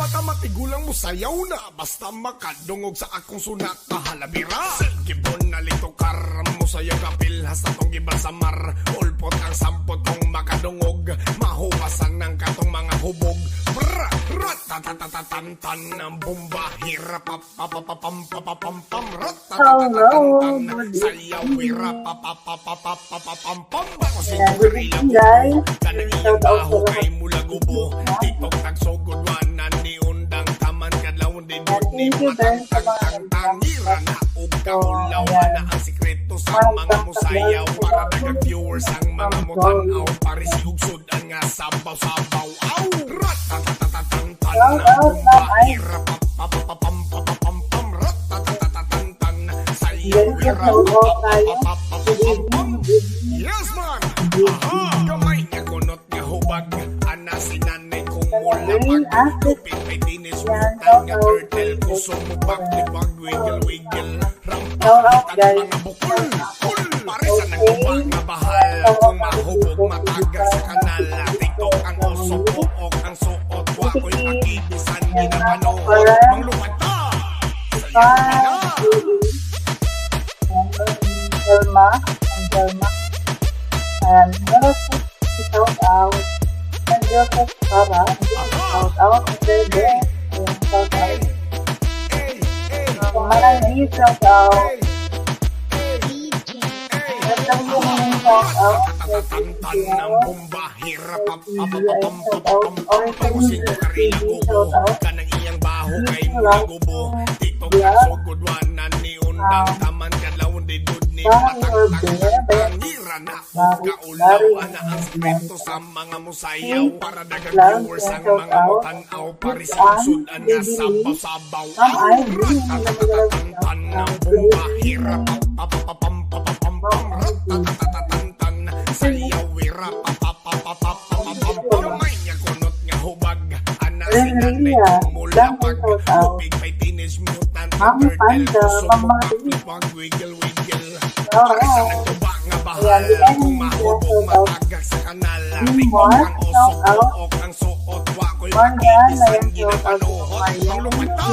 baka matigulang mo sayaw na, basta makadungog sa akong sunat na halabira. Gibon na lito karam mo sayaw kapil, hasta tong gibal sa mar. Ulpot ang sampot kong makadungog, mahuwasan ng katong mga hubog. Bra, ratatatatantan ng bomba, hirap papapapam, ratatatatantan, sayaw hirap papapapam. Bako sinto karila ko, kanang iyang baho kay mula gubo. Tiktok tagsugod wanan ni undang taman kadlawon din ni matang hira na ug kaulaw na ang sikreto sa mga musayaw para dagang viewers ang mga mutanaw parisi ug sudan nga sabaw-sabaw. Aw ratatatatantan bomba hira papapapam ratatatatantan sayaw hira papapapam. Yes man, aha, kamay niya kunot nga hubag, ana sinanay kong mulapag, lupit may tinis mutan nga turtle, kusong mo pag wiggle, rampakit ang mga bukol, parisan ang kubak nga bahal, kung mahubog matagag sa kanal, tiktok ang oso, puok ang suot, wako'y pakibisan, ginapanood, mangluwad ta, sayaw Angelma. And Joseph, shout out. And Joseph Para, shout out. Bebe, shout out. Marami, shout out. Shout out. ng bomba hirap pamusin ko karila gubo kanang iyang baho kay mula gubo tiktok at sugod wanan ni undang taman kadlawon di dud ni matagtag ngira na kaulaw ana ang sikreto sa mga musayaw para dagang viewers ang mga mutanaw parisod ang nga sabaw-sabaw ratatatatantan ng bomba hirap ratatatatantan sayaw wira may niya kunot nga hubag ana sinanay kong mulapag lupig may teenage mutant turtle kusong pag wiggle parisa nagtuba nga bahal kung mahubog matagag sa kanal tiktok ang oso puok ang suot wako'y pakibisan ginapanuhot ang lumata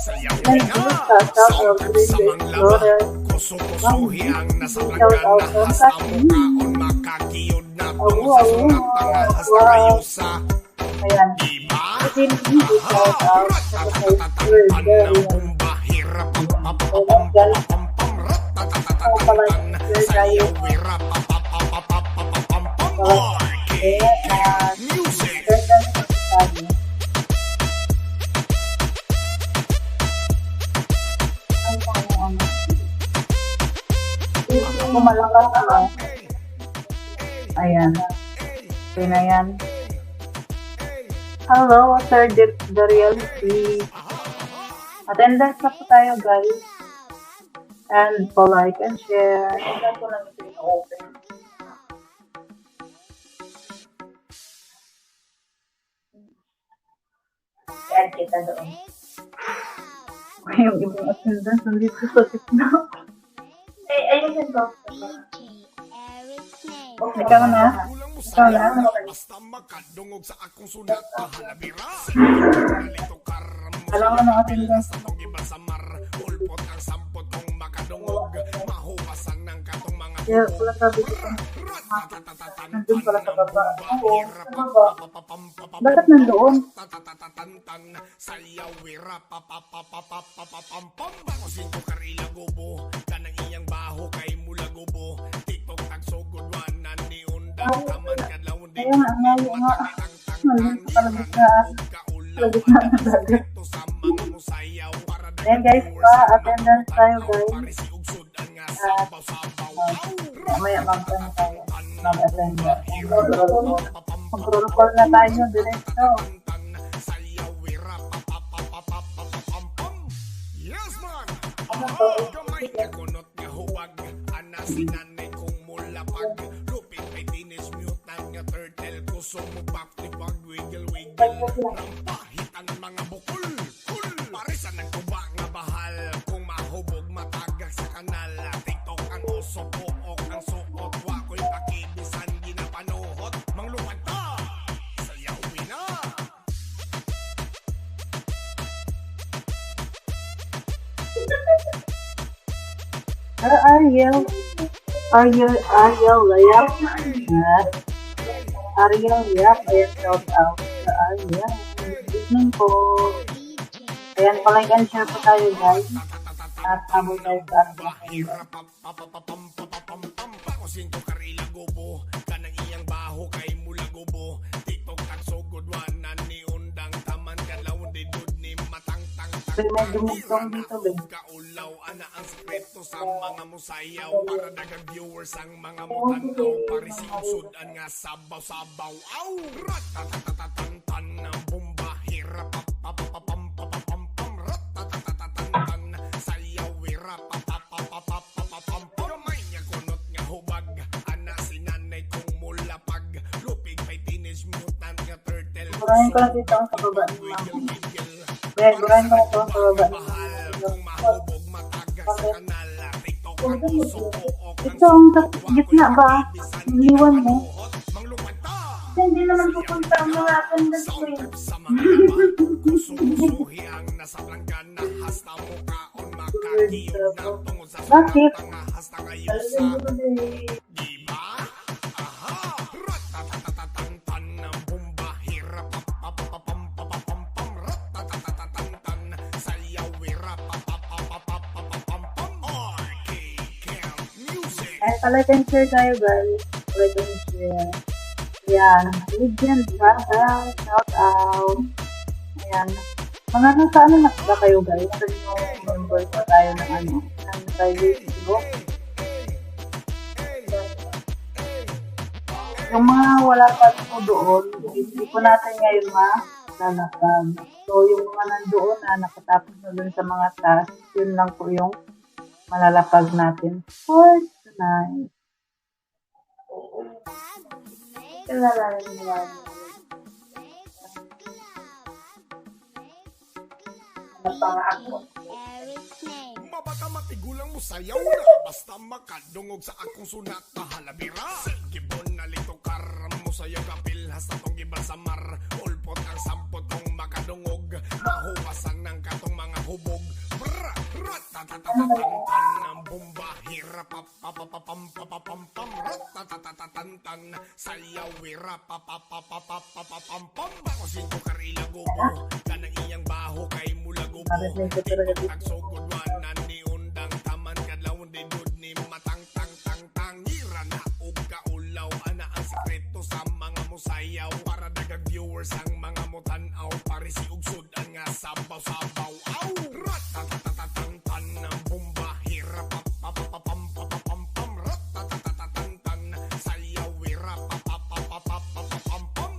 sayaw nga soundtrack sa manglaba kuso-kusuhi ang nasabagan na hasta mukaon makakiyod na tungo sa sunat pangahas na kayo sa iba ratatatatantan ng bomba hirap papapapampampam ratatatatantan sayaw hirap papapapapampampam RKK Music. Malakas ako. Ayan. Okay na yan. Hello, Sir The Reality. Attendance na po tayo, guys. And like and share. Saan ko lang ito open. Add kita doon. Yung ibang attendance nandito sa tikna. Ayun ko. Ikaw na. Basta makadungog sa akong sunat na halabira. Alam mo na attendance. Sa tong gibal sa mar, ulpot ang sampot kong makadungog, mahuwasan ng katong mga Wala sabi ko. Nandun pala sa baba. Oo, sa baba. Bakit nandoon? Sayaw wira papapapapapapampam bako sinto karila gubo kanang iyang baho kay mula gubo tiktok tagsugod wanan ni undang taman kadlawon di Ayun nga, ngayon nga. Ngayon sa kalabit na. Kalabit na ang dagat. Ayan guys, attendance tayo guys. Mamaya mag-attend tayo. Mag-attend na. Mag-roll call na tayo diretso. Ano to? Gamay na kunot nga huwag ana sinanay kong mulapag lupit may teenage mutant nga turtle kusong mo back ni pag wiggle rampahit ang mga bukol parisan ng tuba nga bahal kung mahubog matagag sa kanal tiktok ang oso puok ang suot wako'y pakibisan ginapanuhot mangluwad ta sayaw na Sir Ariel. Ariel, yap. Yes. Ariel, yap. Ayan, shout out. Sir Ariel. Good evening po. Ayan, palike and share po tayo, guys. At habang tayo sa ating Bahira Kusinto karila gobo kanang iyang baho kay mula gobo TikTok at sugod wanan ni undang taman kalaw di dud ni matangtang may dumugtong dito, Ben. kaulaw ana ang sekreto sa mga musayaw para dagang viewers ang mga mutantaw parisi usudan nga sabaw-sabaw aw ratatatatatan ng bomba hirap papapapam ratatatatatan sayaw wirap papapapapapam gamay nga kunot nga hubag ana sinanay kong mulapag lupig may teenage mutant nga turtle Burahin ko lang dito ang sa baba ni Mami. Ben, burahin ko lang ito sa baba ni Ito ang gitna ba? Iniwan mo? Hindi naman pupunta ang mga attendance ko yun. Bakit? Ay, palike and share tayo, guys. Palike and share. Ayan. Legend Brother. Shout out. Ayan. Mga nasa ano na ba kayo, guys? Sa yung member ko tayo ng ano. Ng tayo Facebook. Yung mga wala pa po doon, hindi po natin ngayon lalakad. So, yung mga nandoon na nakatapos na dun sa mga task, yun lang po yung malalapag natin for tonight. Kilala rin nila. Ano pa nga ako? Mabaka matigulang mo sayaw na basta makadungog sa akong sunat na halabira Gibon na lito karam mo sayaw kapil hasta tong gibal samar ulpot ang sampot kong makadungog mahuwasan ng katong mga hubog Brr, ratatatatatan ng bomba hirap papapapam ratatatatatan sayaw wirap papapapapapam bako sinto karila gobo kanang iyang baho kay mula gobo agsugod wanan ni undang taman kadlaw di dud ni matangtang ngira na og kaulaw ana ang sekreto sa mga musayaw para dagang viewers ang mga mutan-aw parisi og sudan nga sabaw-sabaw aw ratatatatatan ng bomba hirap papapapam ratatatatatan sayaw wirap papapapapapam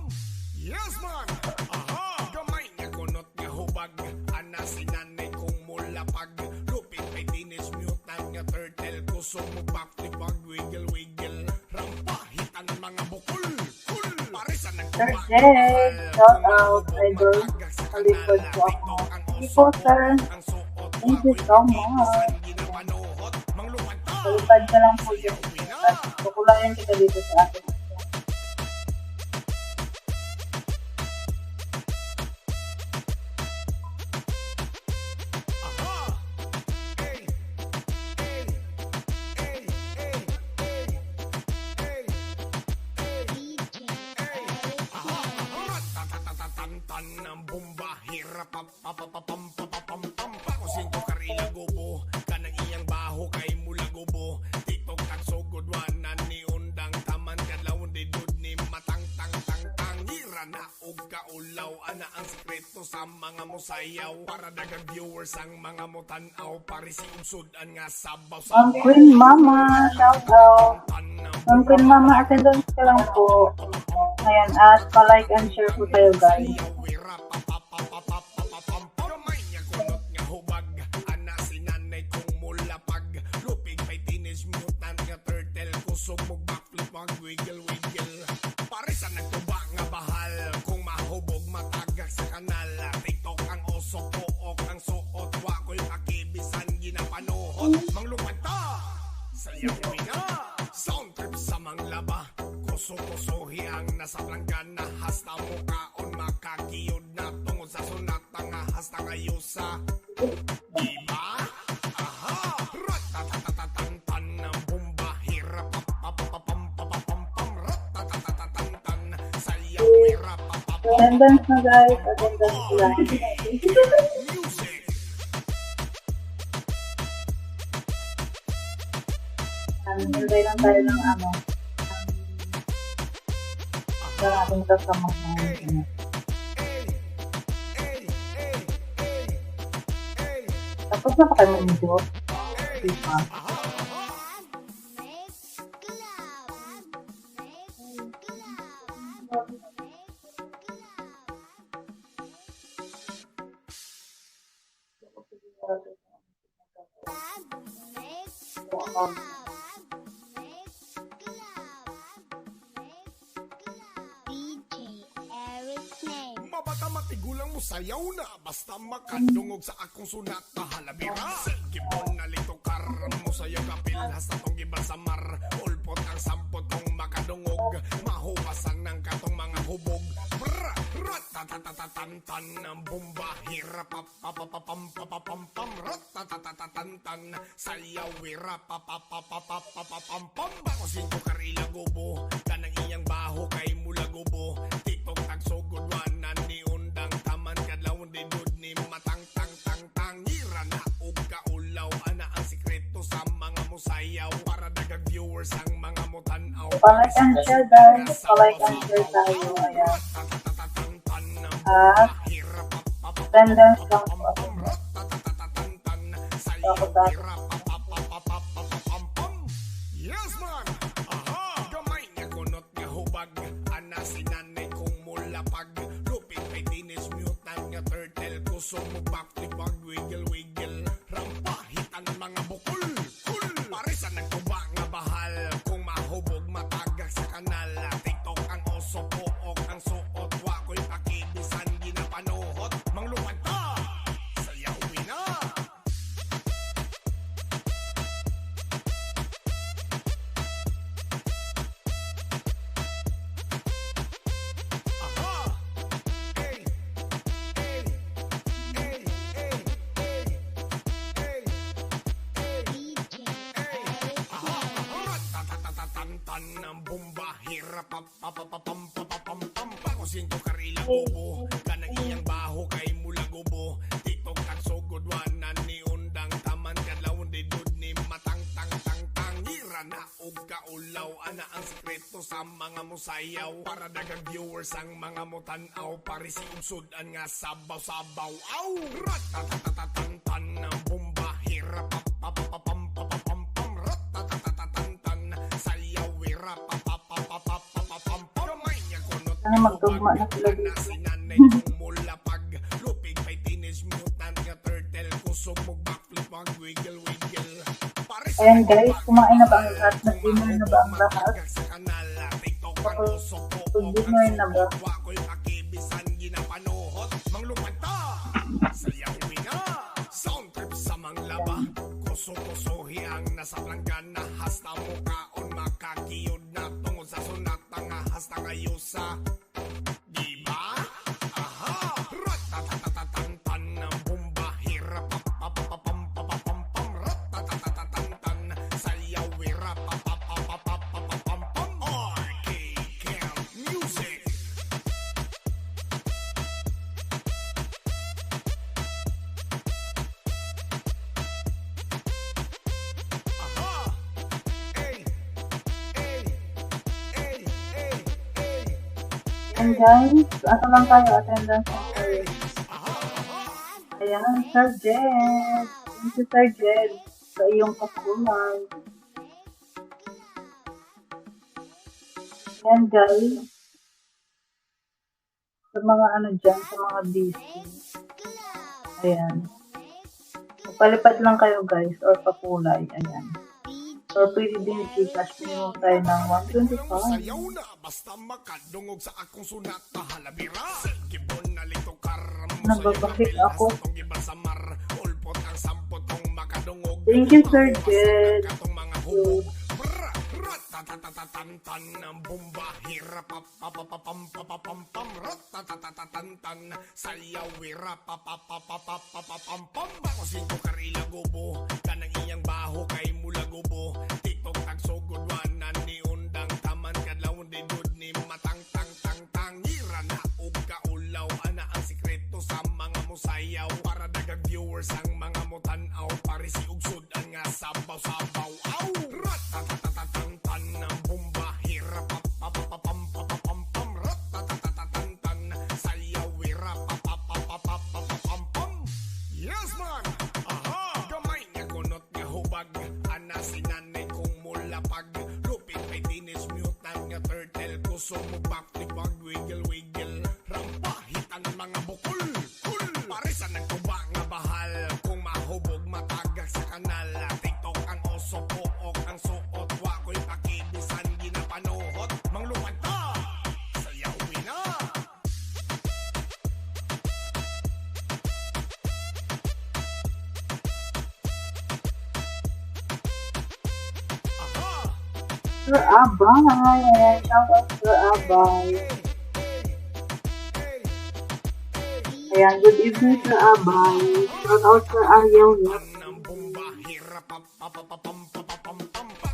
yes man aha gamay nga kunot nga hubag ana sinanay kong mulapag lupit may teenage mutant nga turtle kusog mo backflip pag wiggle rampahitan ng mga bukol parisan ng Thursday, shout out, idol. Kalipod po ako. Thank you po, sir. Thank you so much. Kalipad ka lang po dyan. At kukulayan kita dito sa akin. ng bomba hirap papapapam kusinto karila gobo kanang iyang baho kay mula gobo TikTok at sugod wanan ni undang taman kadlaw di dud ni matangtang ngira na og kaulaw ana ang sekreto sa mga musayaw para dagang viewers ang mga mutan-aw parisi usudan nga sabaw Ang Queen Mama, shout out. Ang Queen Mama, attendance ka lang po. Ayan, at pa-like and share po tayo, guys. Gamay nga kunot nga hubag ana sinanay kong mulapag lupig may teenage mutant nga turtle kusog mo backflip mag wiggle parisan nagtuba nga bahal kung mahubog matagak sa kanal TikTok ang oso pook ang suot wa ko'y makibisan ginapanuhot manglupad ta sayaw na sound trip sa manglaba kuso-kusohi ang nasa planggana hasta mukaon makakiyod na tungod sa sunat nga hasta ngayusa diba? Aha! Ratatatatatan Attendance na guys, attendance lang. Music. Hintay lang tayo ng ng ating kasama ng tapos na pa kayo mag-video. Diba? Mabata matigulang mo sayaw na basta makadungog sa akong sunat na halabira. Gibon na lito karam mo sayaw kapil hasta tong giban sa mar. Ulpot ang sampot kong makadungog mahuwasan ng katong mga hubog. Bra, ratatatatantan ng bomba hirap papapapam ratatatatantan sayaw wira papapapapapapam bakosin ko karila gubo kanang iyang baho kay mula gubo tiktok tagsugod wanan ni undang taman kadlawon di dud ni matang tang tang tangira na ug kaulaw ana ang sikreto sa mga musayaw para dagang viewers ang mga mutanaw Palike and share guys. Palike and share tayo. Ayan. At attendance lang po. Yes man! Aha! Gamay nga kunot nga hubag ana sinanay kong mulapag lupit may dinis mutant nga turtle kusog mo back wiggle wiggle rampahitan mga bukol kul parisan ng tuba nga bahal kung mahubog matagak sa kanal tiktok ang oso pook ang suot wa ko'y pakibisan ginapanuhot manglupad ta sayawin na. Ng bomba hirap papapapam pakosin ko karila gubo kanang iyang baho kay mula gubo tiktok ang sugod wanan ni undang taman kadlawon di dud ni matang tang tang tangira na ug kaulaw ana ang sikreto sa mga musayaw para dagang viewers ang mga mutanaw parisi usudan nga sabaw-sabaw aw ratatatatantan ng bomba hirap papapapam Sana magtugma na sila dito. Sinanay kong mulapag lupig may teenage mutant nga turtle kusog mo backflip mag wiggle wiggle. Ayan guys, kumain na ba ang lahat? Nag-dinner na ba ang lahat? Pag-dinner na ba? Wako'y pakibisan ginapanuhot manglupad ta sayawin na sound trip sa manglaba kuso-kusohi ang nasa planggana hasta mukaon makakiyod na tungod sa sunata nga hasta ngayusa diba? Aha! Ratatatatantan ng bomba hirap papapapam ratatatatantan sayaw wirap papapapapapam arcade camp music. And guys, asa lang tayo, attendance lang tayo. Ayan, Sir Jed. Thank you, Sir Jed, sa iyong kakulay. Ayan guys, sa mga dyan, sa mga busy. Ayan. Palipad lang kayo guys, or pakulay. Ayan. Or pwede din i-cash minimum tayo ng 125. Sayaw na basta makadungog sa akong sunat na halabira. Gibon na lito karam mo Nababahik ako. sa mar. Ulpot ang sampot kong makadungog. Thank you, Sir Jed. Katong mga hubog. Ratatatatantan ng bomba hirap papapapam ratatatatantan sayaw wirap papapapapapam bakosin ko karila gubo kanang iyang baho kay mula gubo tiktok tagsugod wanan ni undang taman kadlawon di dud ni matang tang tang tangira na ug kusog mo backflip wag wiggle wiggle rampahitan mga bukol kul parisan nagtuba nga bahal kung mahubog matagak sa kanal TikTok ang oso pook ang suot wa ko'y pakibisan ginapanuhot mangluwad ta sayawin na Sir Abay. Ayan, shout out Sir Abay. Ayan, good evening Sir Abay. Shout out Sir Ariel. Yep. ng bomba hirap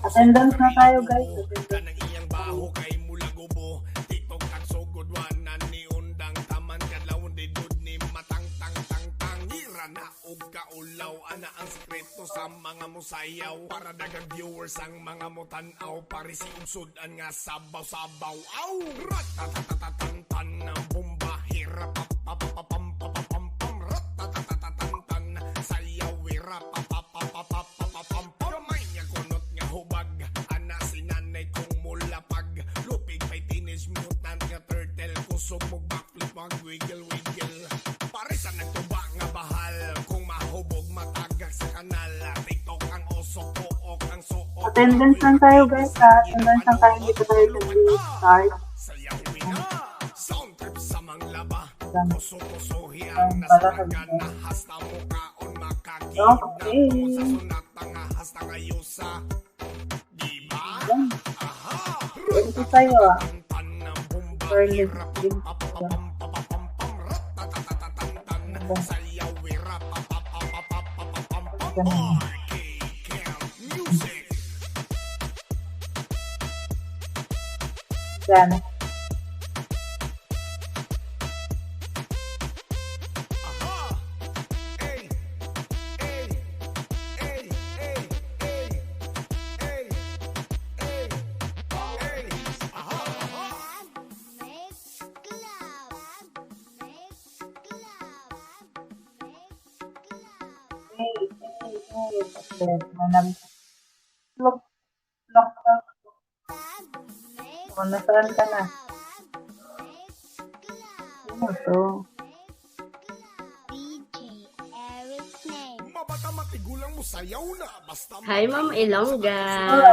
Attendance na tayo guys. kanang iyang baho kay mula gubo TikTok at sugod wanan ni undang taman kadlaw di dud ni matang tang tang tang ira na og kaulaw ana ang sekreto sa mga musayaw para dagang viewers ang mga mutan-aw pare si unsud-an nga sabaw-sabaw aw ratatatatatan ng bomba hirap ratatatatatan sayaw hirap gamay nga kunot nga hubag ana sinanay kong mulapag lupig pay teenage mutant nga turtle kusog mo backflip wag wiggle wiggle pare sa nagtuba nga bahal kung mahubog matagak sa kanal TikTok ang oso pook ang suot Attendance lang tayo guys ha. Attendance lang tayo. Hindi pa tayo start. sayawin na sound trip sa manglaba Yan. kuso-kusohi Yan, ang para nasaragan sa- na hasta mo kaon makakita Okay. mo sa sunata nga hasta ngayusa diba? Yan. Aha! Ito sa'yo ah. Tan ng bomba Early hirap game. papapapapapam ratatatatantan sayaw hirap papapapapapam Ganun. RK Camp Music Yan. Aha! Ey! Ey! Ey! Ey! Ey! Ey! Ey! Ey! Aha! Aha! Hey, hey, hey. Okay. Manam. Look. Look. Look. Nasaan ka na? Ano to? Mabata matigulang mo sayaw na basta Hi, Ma'am Ilongga.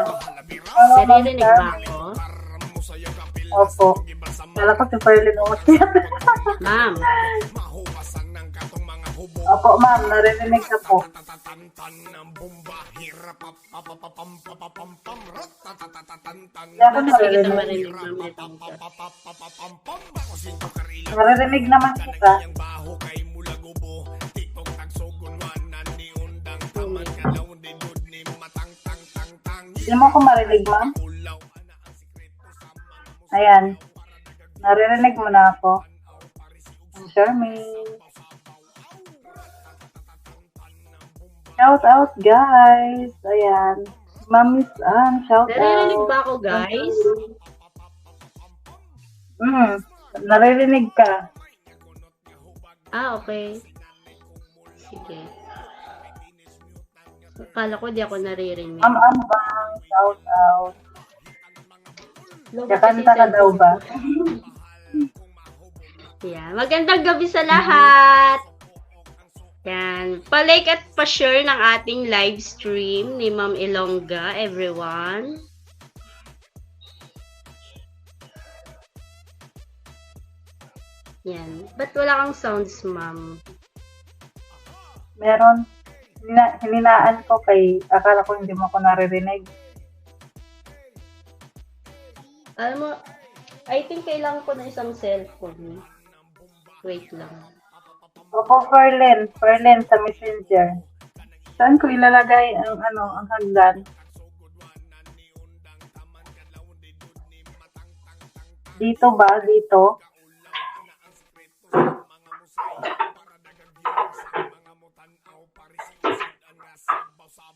mahalabira Naririnig ba ako? karam mo sayaw kapil Opo. Kala ko si Perlin Otiat. Ma'am, mahuwasan ng katong mga hubog Opo ma'am, narinig ka po. tatatatantan ng bomba hirap papapapapam ratatatatantan Yan ang bakit hindi kita narinig. marinig, Ma'am Ilongga? papapapapapam bako sinto karila Narinig naman kita. kanang baho kay mula gubo TikTok tagsogon wanan ni undang taman kalaw di dud ni matang tang tang tang Hindi mo ako marinig ma'am? ulaw ana ang sekreto sa mga Ayan. Naririnig mo na ako. Ang Charmaine. Shout out guys. Ayan. Mamis Ann, shout Naririnig out. ba ako, guys? Naririnig ka. Ah, okay. Sige. Akala ko di ako naririnig. Ma'am Ambang, shout out. Lobat kasi Kakanta ka daw cellphone ba? ko. Yan. Magandang gabi sa lahat! Yan. Pa-like at pa-share ng ating live stream ni Ma'am Ilongga, everyone. Yan. Ba't wala kang sounds, ma'am? Meron. Hininaan ko kay, akala ko hindi mo ako naririnig. Alam mo, I think kailangan ko na isang cellphone. Wait lang. Opo, Ferlin. Ferlin sa Messenger. Saan ko ilalagay ang hagdan? Dito ba? Dito?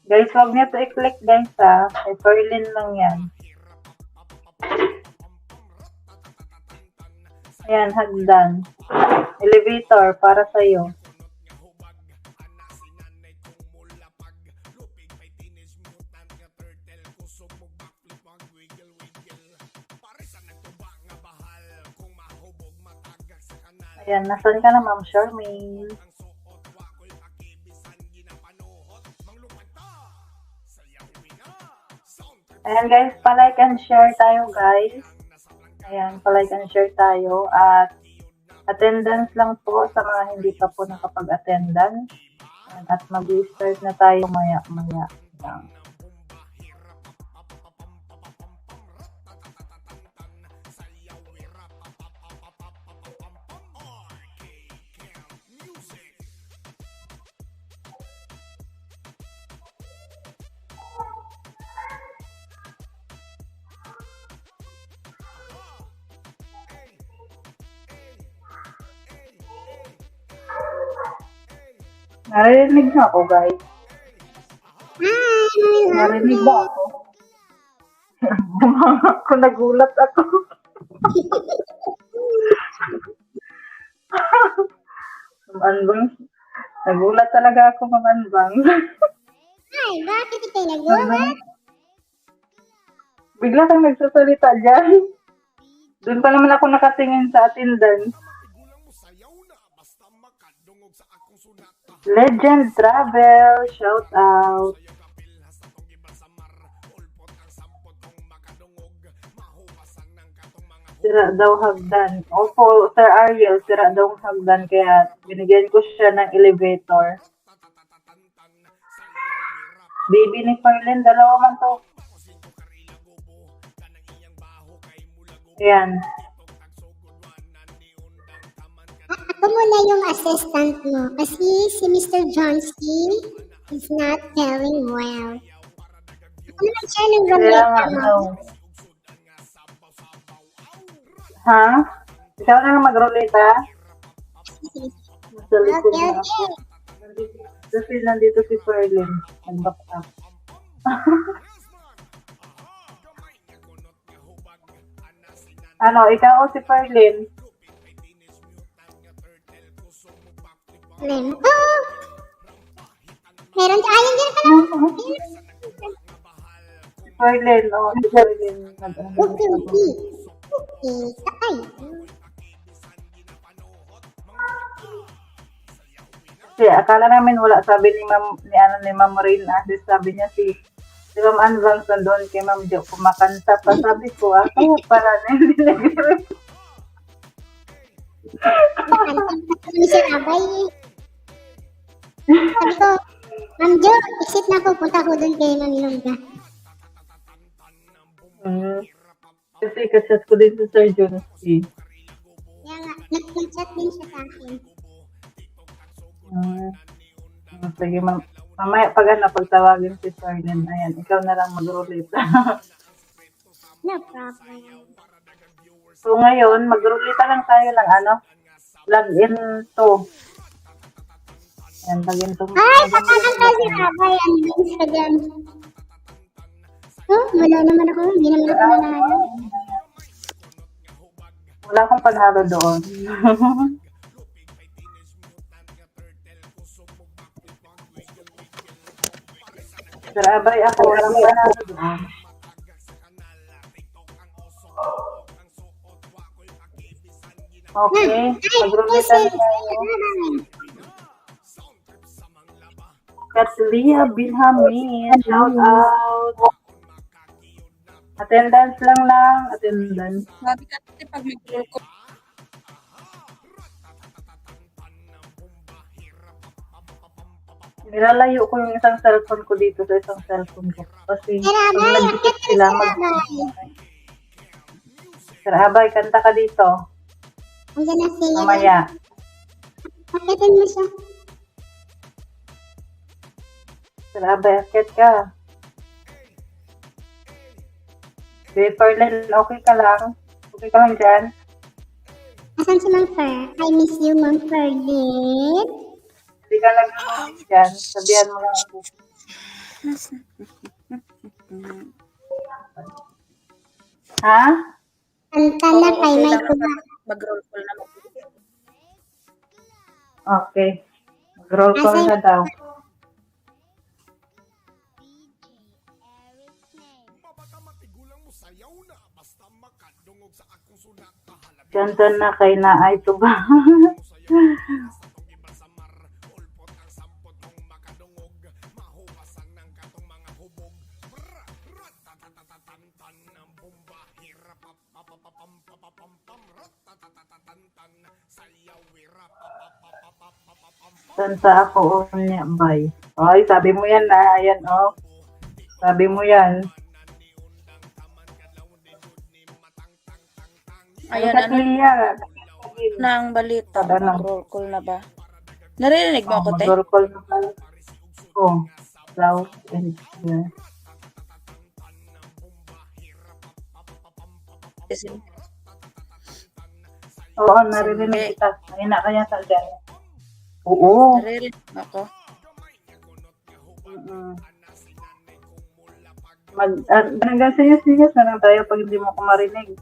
Guys, huwag niyo to i-click guys ha. Kay Ferlin lang yan. Ayan, hagdan. Elevator para sa'yo. Ayan, nasan ka na, Ma'am Charmaine? Ayan guys, palike and share tayo guys. Ayan, palike and share tayo. At attendance lang po sa mga hindi pa po nakapag-attendance. At mag-start na tayo maya-maya lang. Narinig na ako, guys. Narinig ba ako? Bumanga ako, nagulat ako. Mamanbang. Nagulat talaga ako, mamanbang. Ay, bakit ikaw nagulat? Bigla kang nagsasalita dyan. Doon pa naman ako nakatingin sa attendance. Legend Travel, shout out. Sira daw hagdan. Opo, Sir Ariel, sira daw ang hagdan kaya binigyan ko siya ng elevator. Baby ni Farlene, dalawa man to. Ayan. Ako muna yung assistant mo kasi si Mr. Johnsky is not feeling well. Ako naman siya ng Kaya roommate nga mo. daw. Ha? Ikaw na lang mag-roleta? Nasa likod Okay, na ako. okay. Kasi nandito si Farlene. Nag-back up. Ano, ikaw o si Farlene? Lem. Oh! Meron siya. Ayun din pala. Si Farlene, o. Si Farlene. Okay, okay. Okay, sakay. Kasi akala namin wala. Sabi ni Ma'am Maureen, sabi niya si Ma'am Anvang nandun kay Ma'am Jo kumakanta pa. Sabi ko, kaya para na hindi nag-rip. Kami si Abay. Sabi ko, Ma'am Jo, exit na ako. Punta ko doon kay Ma'am Ilongga. Kasi kachat ko din sa Sir Johnsky. Kaya nga, nag-chat din siya sa akin. Sige, mamaya pag tawagin si Farlene, ayan, ikaw na lang mag-rolita. No problem. So ngayon, mag-rolita lang tayo ng login to. Ayan, login to. Ay, kakakanta si Abay. Ang bilis ka dyan. Oh, wala naman ako. Hindi naman ako nanalo. Wala akong panalo doon. Sir Abay, ako walang panalo doon. Okay, mag-rolita na tayo. Katlia Bilhamin, shout out. Attendance lang, attendance. Sabi ka kasi pag mag-roll ko, Nilalayo ko yung isang cellphone ko dito sa isang cellphone ko. Kasi pag nagdikit sila, Sir Abay, kanta ka dito. Andiyan na sila. Mamaya. Pakitin mo siya. Sir Abay, akit ka. Okay, Farlene, okay ka lang? Okay ka lang dyan? Asan si Ma'am Fer? I miss you, Ma'am Ferlin. Hindi ka lang dyan. Sabihan mo lang ako. Ha? Kanta na kay may kuha. mag-roll call na mag Okay. Mag-roll call na daw. Mabaga matigulang mo sayaw na basta makadungog sa akong sunat Ganda na kay Naay to ba? Kanta ako unya bay. Ay, sabi mo yan na. Ayan, oh. Sabi mo yan. Ayan, ano Katiya. na ang balita? Ano? Mag-roll call na ba? Naririnig mo ako, te? Mag-roll call na pala. Oh. Loud and clear. Oo, naririnig kita. Mahina kaya sa dyan. Oo. Naririnig mo ako? Hanggang sayas-sayas na lang tayo pag hindi mo ko marinig.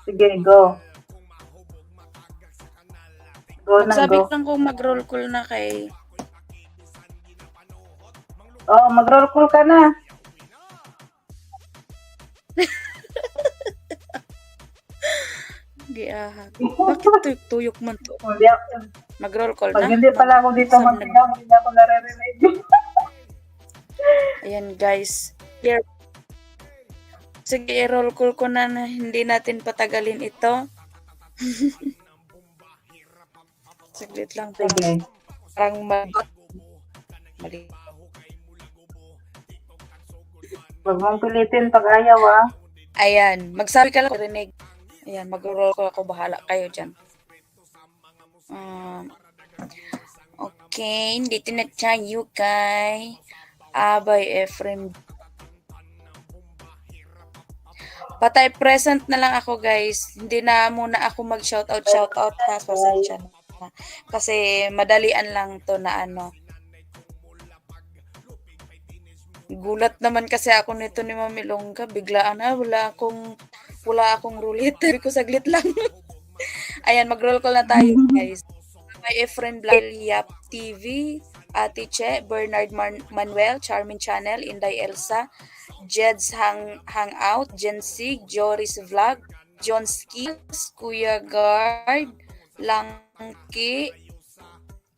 Sige, go. Go na, Magsabi go. lang kung mag-roll call na kay... Oh, mag-roll call ka na. Bakit tuyok man to? Hindi ako. Mag-roll call Pag na? hindi pala ako dito Saan mag-sigaw, hindi ako naririnig. Ayan, guys. Here. Sige, i-roll call ko na hindi natin patagalin ito. Saglit lang. Sige. Parang mali. Huwag mong pilitin pag ayaw, ah. Ayan, magsabi ka lang rinig. Ayan, mag-roll call ako. Bahala kayo dyan. Okay, dito na tayo kay Abay Efrem. Patay present na lang ako, guys. Hindi na muna ako mag-shoutout ha. Pasensya na. Kasi madalian lang to na ano. Gulat naman kasi ako nito ni Mami Longga. Biglaan wala akong rulit. Sabi ko saglit lang. Ayan, mag-roll call na tayo, guys. May Efren Blaliap TV, Ate Che, Bernard Manuel, Charmin Channel, Inday Elsa, Jed's Hangout, Jensig, Joris Vlog, John Skills, Kuya Guard, Langki,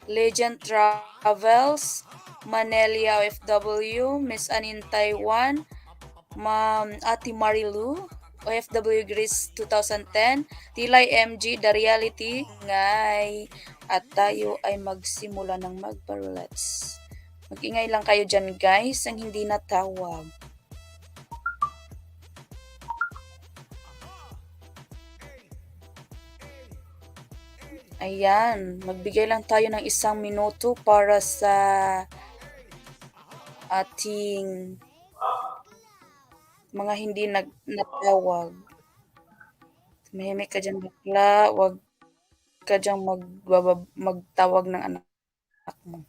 Legend Travels, Manelia OFW, Miss Anin Taiwan, Ma'am Ate Marilu, OFW Greece 2010, Tilay MG, The Reality, ngay, at tayo ay magsimula ng magparulats. Mag-ingay lang kayo dyan, guys, ang hindi natawag. Ayan, magbigay lang tayo ng 1 minuto para sa ating mga hindi natawag. Mahimik ka dyan, bakla. Huwag ka dyan magtawag ng anak mo.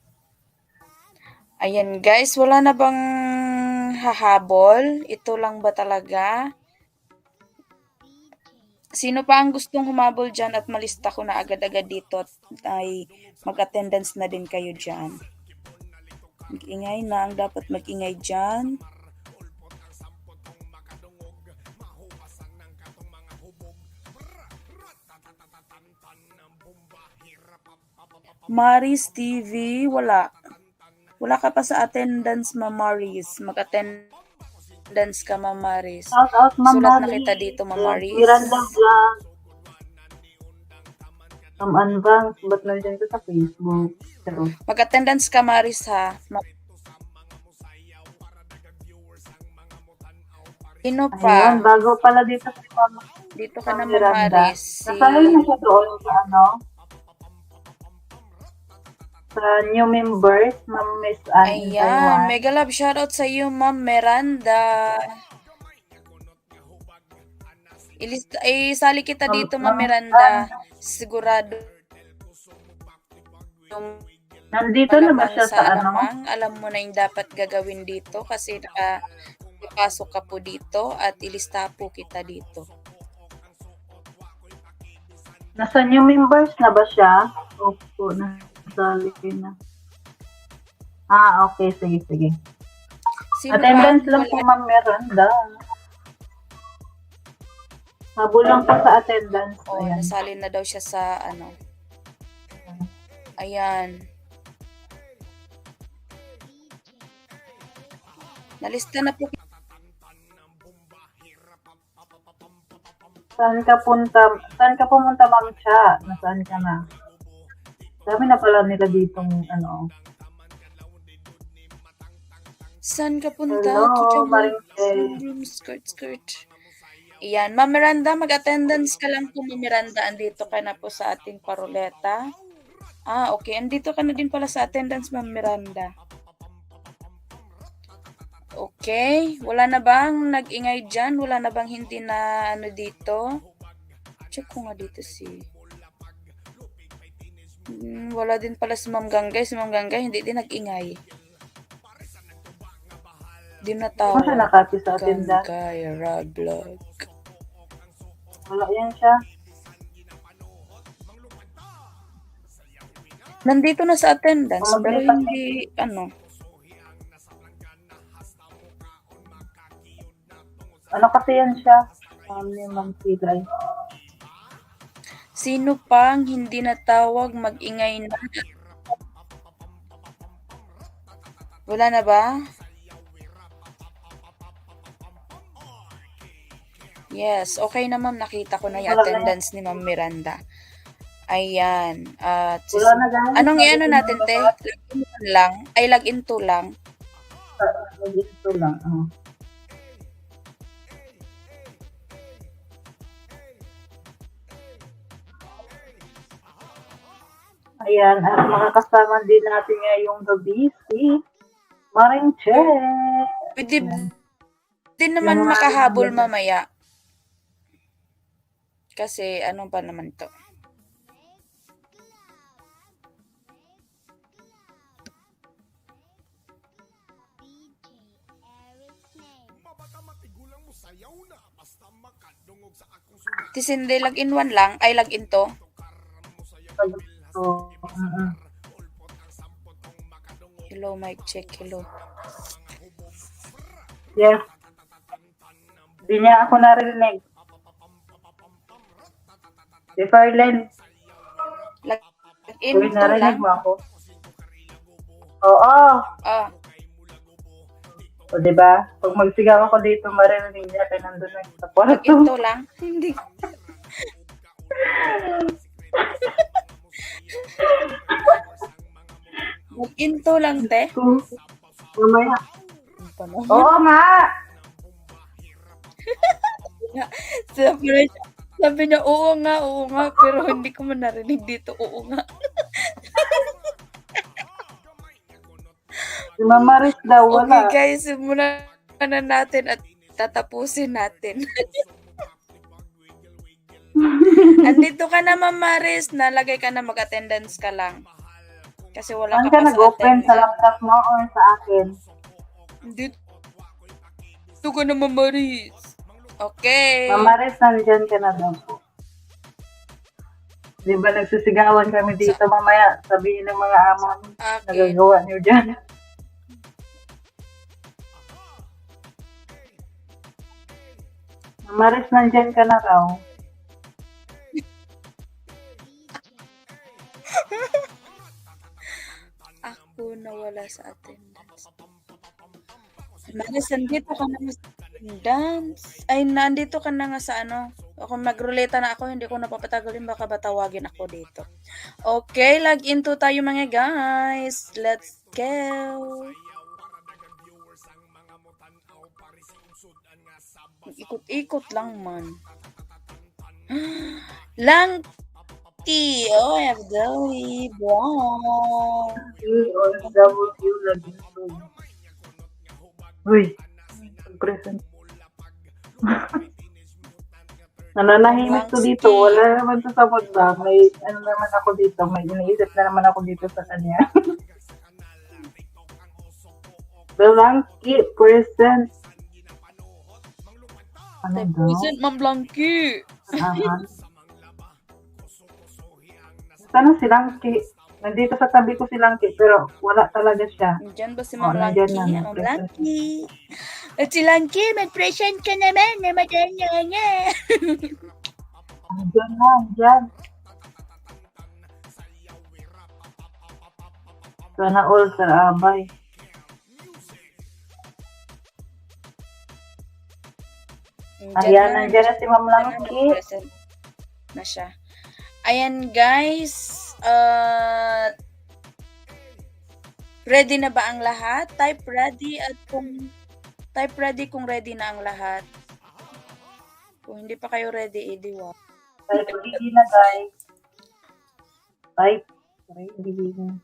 Ayan, guys. Wala na bang hahabol? Ito lang ba talaga? Sino pa ang gustong humabol dyan at malista ko na agad-agad dito at ay mag-attendance na din kayo dyan? Mag-ingay na ang dapat mag-ingay dyan. Maris TV, wala. Wala ka pa sa attendance, Ma Maris. Mag-attendance ka, Ma Maris. Shout out, Ma'am Sulat na Maris. kita dito, Ma Maris. Miranda Vlog. Ma'am Anvang, ba't nandiyan ka sa Facebook? Pero, Mag-attendance ka, Maris, ha? Sino pa? ayun, bago pala dito si Ma'am Dito ka na, Ma Miranda. Maris. Nasali na siya doon sa ano? Sa new members, Ma'am Miss Annie Ayan, Taiwan. mega love shoutout sa iyo, Ma'am Miranda. Isali kita dito, Ma'am Miranda. Sigurado. Yung Nandito na ba siya sa ano? alamang, alam mo na yung dapat gagawin dito kasi nakapasok ka po dito at ilista po kita dito. Nasa new members na ba siya? Opo, nasali na. Okay, sige. Sino Attendance ba? lang po, Ma'am Miranda. Habol lang po sa attendance. Oh, Ayan. nasali na daw siya sa ano. Ayan. Nalista na po. Saan ka pumunta, Ma'am Cha? Nasaan ka na? Dami na pala nila ditong ano. Saan ka punta? Hello, Maringke. Skirt. Iyan. Ma'am Miranda, mag-attendance ka lang po, Ma'am Miranda. Andito ka na po sa ating paruleta. Ah, okay. Andito ka na din pala sa attendance, Ma'am Miranda. Okay. Wala na bang nag-ingay dyan? Wala na bang hindi na ano dito? Check ko nga dito si... wala din pala si Ma'am Ganggay. Si Ma'am Ganggay hindi din nag-ingay. Di na tawag. Masa nakati sa attendance? Ganggay, Rablog. Wala yan siya. Nandito na sa attendance, Oh, pero maglipat. hindi, ano. Ano kasi yan siya? Ni Ma'am Pilay. Sino pang hindi natawag mag-ingay na? Wala na ba? Yes, okay na ma'am. Nakita ko na yung Wala na. attendance ni Ma'am Miranda. Ayan. At Wala na guys. anong i-ano natin, te? Login lang? Ay, login to lang? Ito lang. Ayan, at makakasama din natin ngayong gabi si Maringche. Pwede din naman makahabol mamaya. Kasi ano pa naman to? Tisinde login 1 lang, ay login to. So, Hello, mic check. Hello. yes. Di niya ako narinig. Si Ferlen, Login uy, to narinig lang. mo ako? Oo. Ah, O, diba? Pag magsigaw ako dito, maririnig niya kaya nandun na sa kwarto. login to lang. Hindi. Login to lang, te. Mamaya. Oo nga. Sabi niya, oo nga, pero hindi ko man narinig dito, oo nga. Si Mama Riz daw, Okay wala. guys, simulan na natin at tatapusin natin. Andito ka na, Ma'am Maris, nalagay ka na, mag-attendance ka lang. Kasi wala Saan ka ka pa sa nag-open? Sa attendance. laptop mo or sa akin? Dito ka na, Ma'am Maris. Okay. Mama Riz, nandyan ka na daw po. Di ba nagsisigawan kami dito mamaya? Sabihin ng mga amo mo, Okay. nagagawa niyo dyan. Mama Riz, nandyan ka na raw. Ako nawala sa attendance. Maris, nandito ka na sa attendance. Ay, nandito ka na nga sa ano. Kung magruleta na ako, hindi ko napapatagalin. Baka batawagin ako dito. Okay, log into tayo mga guys. Let's go. Ikot-ikot lang man. Langki. OFW. Wow. OFW lagi ito. Uy, present. Nananahimik to dito. Wala naman to sa banda. May ano naman ako dito. May iniisip na naman ako dito sa kanya. Belangki, present. Ano daw? Present, Ma'am Blanky. Aha. Sana si Langki. Nandito sa tabi ko si Langki, pero wala talaga siya. Diyan ba si Oh, Ma'am nandyan Langki? na, Ma'am nag-present. Langki. At si Langki, mag-present ka naman na maganda niya. Andyan na, andyan. Sana all, Sir Abay. Ayan, nandiyan na si Ma'am Langki. Present na siya. Ayan guys, ready na ba ang lahat? Type ready kung ready na ang lahat. Kung hindi pa kayo ready, edi wow. Type ready na, guys. Type ready na.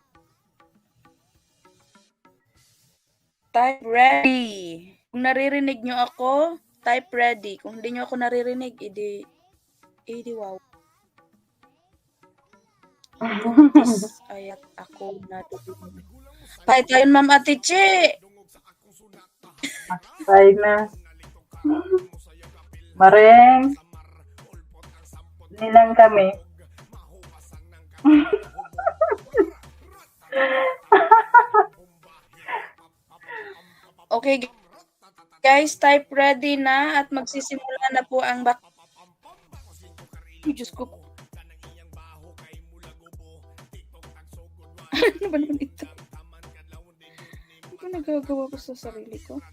Type ready. Kung naririnig nyo ako, type ready. Kung hindi nyo ako naririnig, edi wow. Buntis ayat ako natutunan. Bye tayo, Ma'am Ate Che. Tayo na. Mareng. Nilang kami. Okay, guys, type ready na at magsisimula na po ang Diyos ko. Ano ba naman ito? Ano ba nagagawa ko sa sarili ko?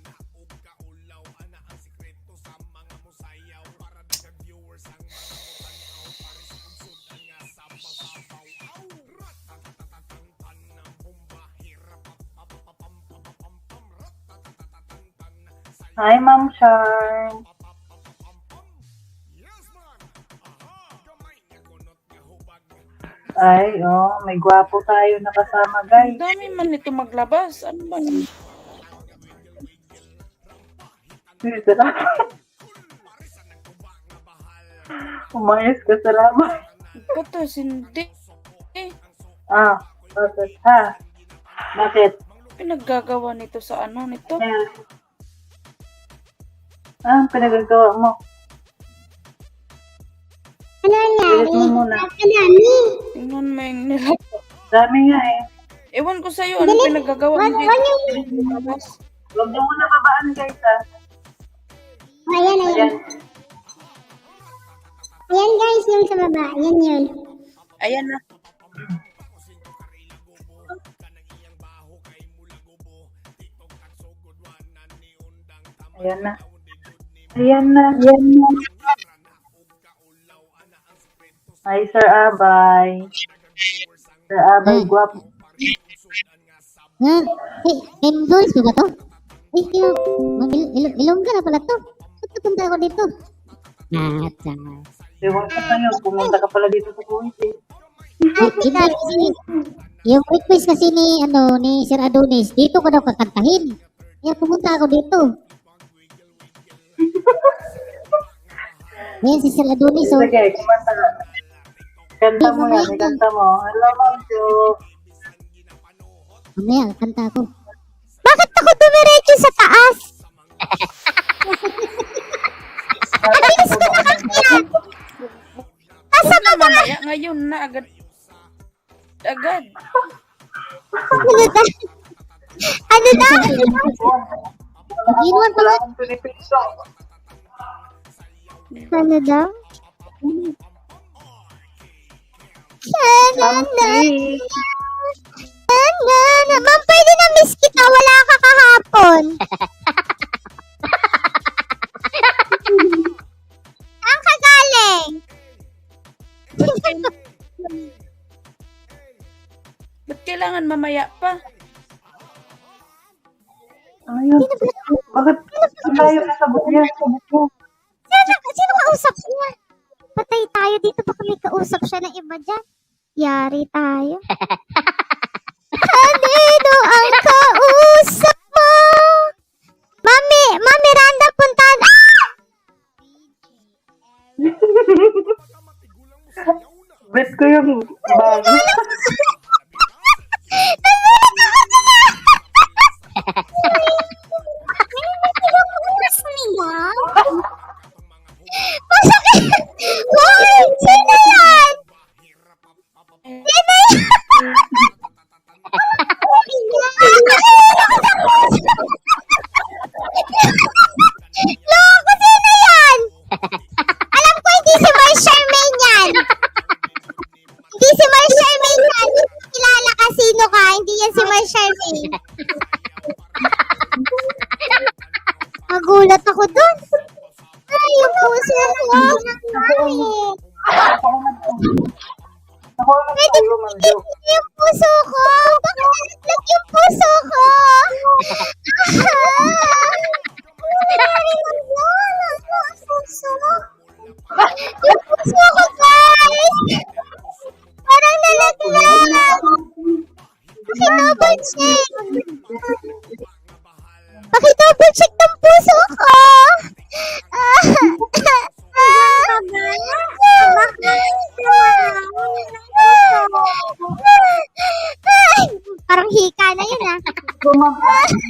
Hi, Ma'am Charm. Ay, may gwapo tayo nakasama, guys. Ang dami man nito maglabas. Ano ba naman? Umayos ka sa labas. Ito, hindi. Bakit? Ha? Bakit? Pinaggagawa nito sa ano nito? Pinagagawa mo. Ano na? Bilis mo muna. Tingnan mo yung nilap. Dami nga eh. Ewan ko sa'yo, ano pinaggagawa mo dito? Huwag mo muna babaan, guys, ha? Ayan. Ayan. Ayan guys, yung sa baba. Ayan yun. Ayan na. Ayan na. Ayan na. Ayan na. Hi, Sir Abay. Sir Abay, guwapo. Doris ba to? Ilongga na pala to. Ba't napunta ako dito? Ewan ka sa'yo, pumunta ka pala dito sa Kuwait eh. Yung request kasi ni Sir Adonis, dito ko daw kakantahin. Kaya pumunta ako dito. Ayan si Sir Adonis. Oh. Sige, kumanta. Kanta mo yan, kanta mo. Hello, Ma'am Jo. Mamaya, kanta ko. Bakit ako dumiretso sa taas? Asa na mamaya? Ngayon na agad. Agad. Ano na? Ginuan pa ba? Ang Philippine song. Ano daw? Ma'am, pwede na miss kita. Wala ka kahapon. Ang kagaling. Ba't kailangan mamaya pa? Ayun. Bakit? Ang tayo kasabot niya. Sino kausap niya? Patay tayo dito. Baka may kausap siya ng iba dyan. Yari tayo. Kanino ang kausap mo? Mami Miranda, puntahan. Bet ko yung bag. Masakit! Hoy! Sino yan? Sino yan?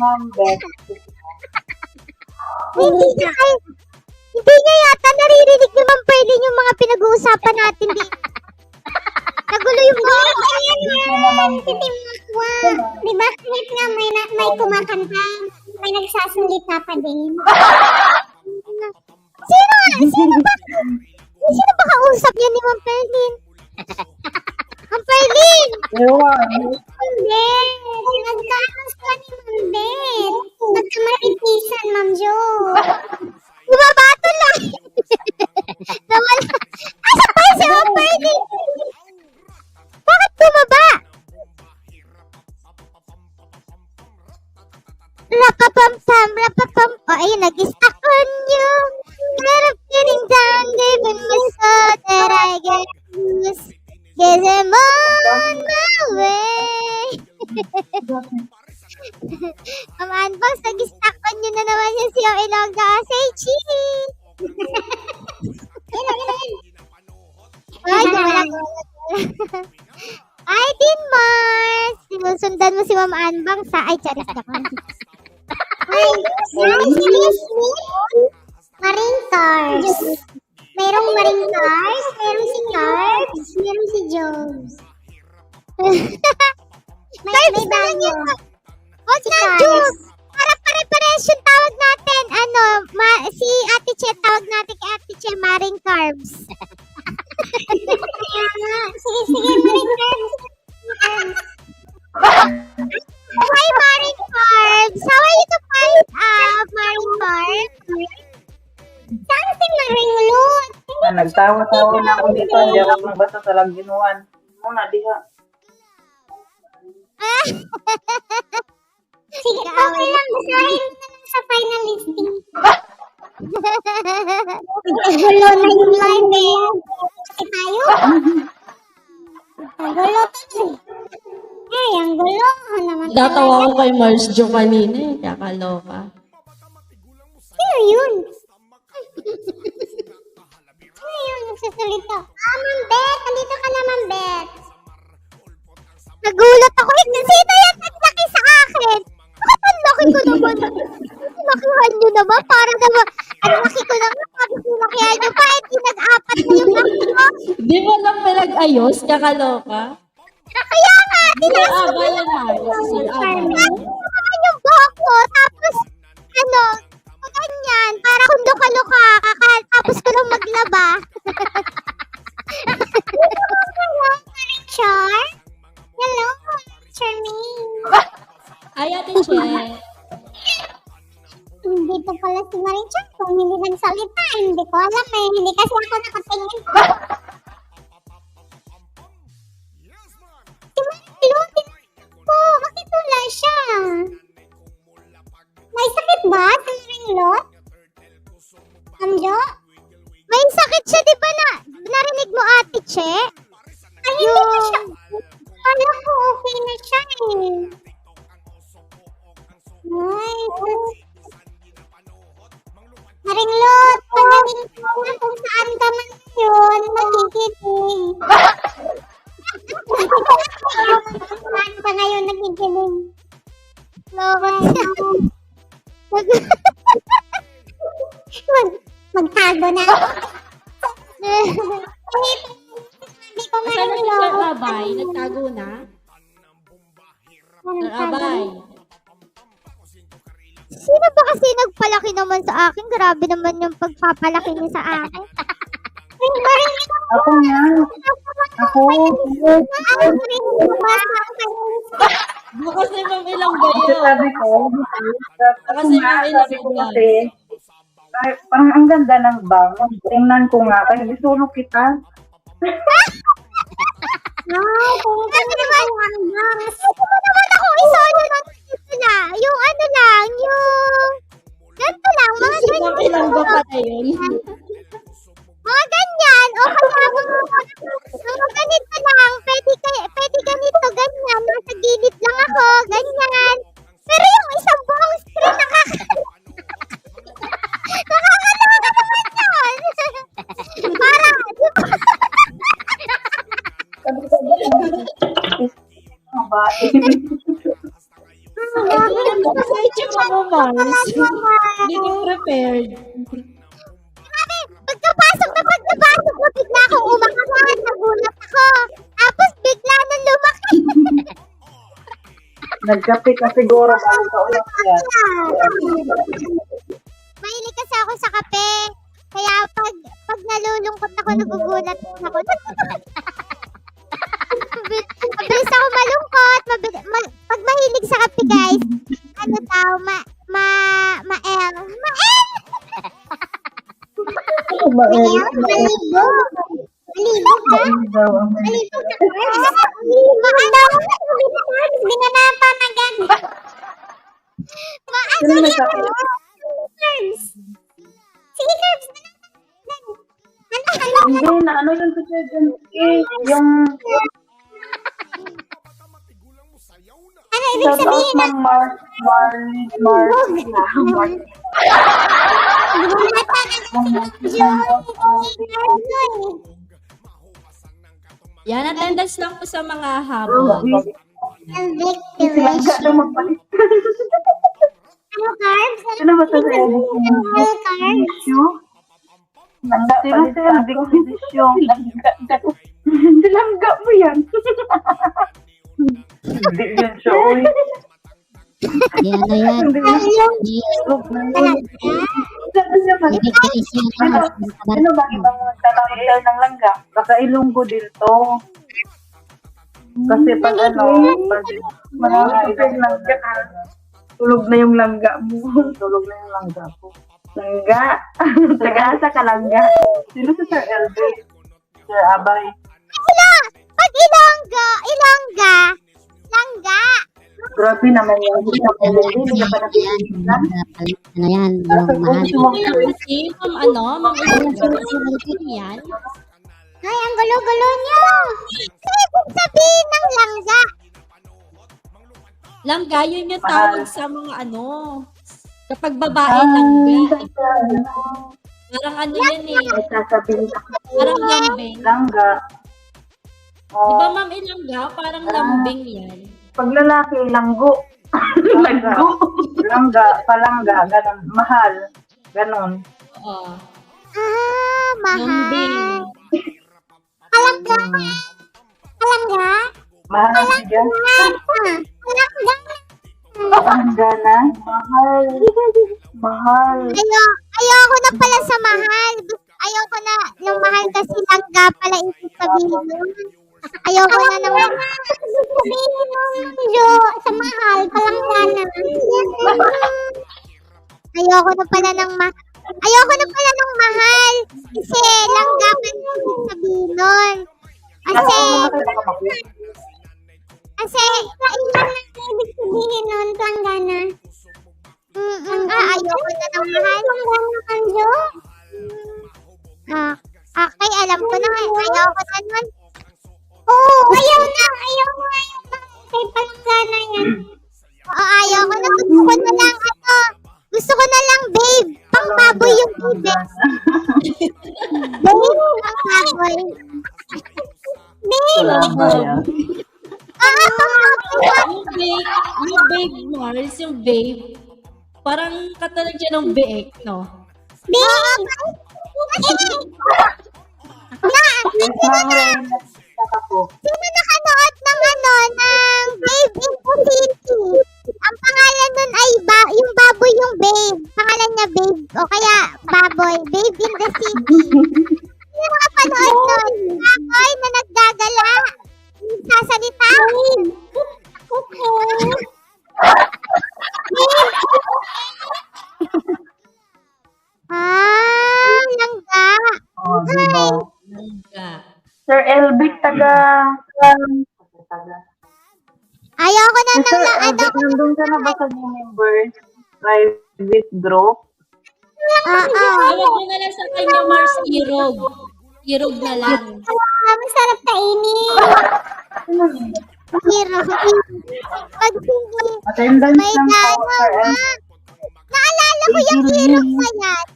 Ma'am Beth. Hindi niya yata naririnig ni Ma'am Perlin yung mga pinag-uusapan natin dito. Nagulo yung mga Diba kahit nga may kumakanta, may nagsasalita pa din. Sino ba kausap niya ni Ma'am Perlin? Ma'am Perlin! Ewan. Hindi! Nagkakas ka ni Ma'am Beth. Nagkamaripisan, Ma'am Jo. Bumabato lang. Nawala. Asa pa si Ma'am Perlin? Bakit bumaba? Rapapam-pam, rapapam. Oh, ayun, nag-stuck on you. Get up, getting down, giving me so that I get loose. Get them on my way. Aman, boss, nag-stuck on you na naman yung siya Ilongga. Say cheese. Ay, wala. Ay, Din Mars. Sinusundan mo si Ma'am Anbang sa... Ay, charis na ko. Ay, Marine Cars. Merong Marine Cars, merong si Carbs, merong si Jones. may bago. Huwag na, Jones. Para pare-pares yung tawag natin. Si Ate Che, tawag natin kay Ate Che, Marine Carbs. Sige, Marine Carbs. Hi, Marine Carbs. How are you to find out, Marine Carbs? Saan si Marine Lut? Nagtawa-tawa na ako dito. Hindi ako magbasa sa Laginuan. Muna, diha. Sige, okay lang. Basahin mo na lang sa final listing. Gulo na yung live eh. Kasi tayo. Ang gulo to eh. Ang gulo. Naman Natawa ko kay Mars Jo kanina eh. Kakaloka. Sino yun? Sino yun nagsasalita? Ma'am Beth! Andito ka na, Ma'am Beth. Nagulat ako. Sino yan naglaki sa akin? Bakit ang laki ko naman? Lakihan nyo naman. Para naman, ang laki ko naman. Bakit lakihan nyo pa? Di nag-apat na yung laki ko. Di mo lang pinag-ayos, kakaloka. Kaya nga, Aba yan Mars. yung buhok ko. Tapos, ganyan. Para kung luka-luka. Tapos ko lang maglaba. Hello, Char. Hello, Charmaine. Ay, Ate Che. Dito pala si Marichar. Kung hindi nagsalita, hindi ko alam eh. Hindi kasi ako nakatingin. Si Marichar, po. Bakit wala siya? May sakit ba sa Maringlot? Amjo? May sakit siya, di ba na? Narinig mo, Ate Che? Ay, hindi na siya. Alam ko, okay na siya eh. Ay, Maringlot, pagdating ko na kung saan ka man yun, magigiting. Saan ka ngayon nagigiling? Magtago na. Hindi ko Saan na si Maringlot. Sir Abay? Nagtago na? Sir Abay. Sino ba kasi nagpalaki naman sa akin? Grabe naman yung pagpapalaki niya sa akin. Ako yan. Ako. Bukas na Ma'am Ilongga Kasi yun. sabi ko, Kasi Ma'am sabi ko Ilongga. kasi, ay, parang ang ganda ng bang. Tingnan ko nga, kaya bisulok kita. Kung ano naman ako isolo ng dito na. Yung ano lang, yung... Ganito lang, mga Si Ma'am Ilongga pa na yun. Mga ganyan. O kaya mga ganito lang. Pwede ganito, ganyan. Nasa gilid lang ako, ganyan. Pero yung isang buong screen, nakakaloka naman yun. Para, di ba? Babae. Ay, di lang ba Sir Mars. Hindi ka prepared. Grabe, pagkapasok ko, bigla akong umakahan. Nagulat ako. Tapos bigla nang lumaki. Nagkape ka siguro bago ka ulit yan. Mahilig kasi ako sa kape. Kaya pag nalulungkot ako, nagugulat ako. Mabilis ako malungkot. Pag mahilig sa kape, guys, ano daw, ma-el. Malibog. Malibog ka? Malibog ka, Curbs? Maano? Hindi na napanagan. Sino may kape? Curbs. Sige, Curbs. Hindi na ano yung teacher dyan? Yung Ano ibig shout out sabihin? Ma'am Mars. Yan, attendance lang po sa mga habol. Silangga daw magpalit. Ano, Curbs? Sino ba sa Ano, Curbs? issue? Langga palit sa issue. Silangga mo yan. Hindi yun siya, uy. Yan na yan. Hindi yun. Sabi niya man, sino ba ibang magtatawag tayo ng langga? Baka Ilonggo dito. Kasi pag pag marami kang langga, tulog na yung langga mo. Tulog na yung langga ko. Langga. Taga-asa ka langga. Sino sa Sir LB? Sir Abay. Wala! Pag Ilongga, langga. Grabe naman yung hindi ka pa napipigilan. Ano yan? Yung mahal. Kasi, ma'am yan. Ay, ang gulo-gulo niyo. Ano ibig sabihin ng langga? Langga, yun yung tawag sa mga kapag babae, langga. Parang ano yan eh. Sasabihin ka Parang lambing. langga. Di ba, ma'am, ilangga? Parang lambing yan. Pag lalaki, langgo. Langgo. Langga, palangga, ganun. Mahal. Ganun. Oo. Mahal. Lambing. Palangga. Palangga? Mahal ang siya. Palangga. Palangga na. Mahal. Mahal. Ayoko na pala sa mahal. Ayoko na ng mahal kasi langga pala ibig sabihin nun. Ayoko na ng sabihin nun sa mahal. Palangga na. Ayoko na pala ng mahal. Kasi langga pala ibig sabihin nun. Kasi ilan lang ibig sabihin nun, planggana. Ayoko na ng mahal. Planggana, Kanjo. Okay, alam ko na. Ayoko na nun. Oo, ayaw na. Kay planggana yan. Oo, ayoko na. Gusto ko na lang, babe. Pang baboy yung babe. Babe, pang baboy. Babe. Pang baboy. Yung babe, Mars, yung babe, parang katulad siya ng beek, no? Babe! Sino nakanood ng Babe in the City? Ang pangalan nun ay yung baboy yung Babe. Pangalan niya Babe. O kaya baboy. Babe in the City. Sino nakapanood nun? Baboy na naggagala. Sasalita. Okay. Langga. Hi. Langga. Sir Elvic, taga... Ayoko na Sir ng Elvic, nandun ka na ba sa new members? Private group? Tawag mo na lang sa kanya, Mars, Irog. Irog na lang. Masarap kainin. Hero. Pag hindi, Attendance may lang po, Sir dalawa. Elvic. Naalala ko yung hero pa yan.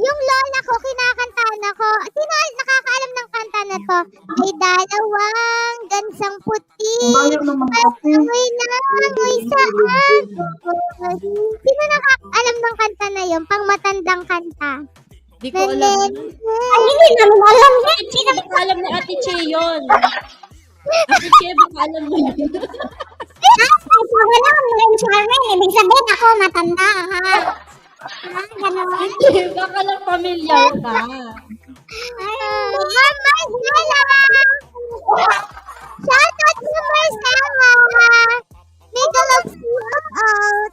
Yung lola ko, kinakantahan ako. Sino nakakaalam ng kanta na to? ko ay dalawang gansang puti. Bayo naman kasi. Amoy na amoy sa akin. Sino alam ng kanta na yun? Pang matandang kanta. Di ko alam. Ay, hindi namin alam yan. Hindi ko alam ni Ate Che yun. Ate Che, baka alam mo yun. Sabi lang, Marin Charmaine. Ibig sabihin ako matanda, ha? Ganon. Baka lang familiar ka. Ma'am Marcela! Shout out to Marcela! Mega love shout out!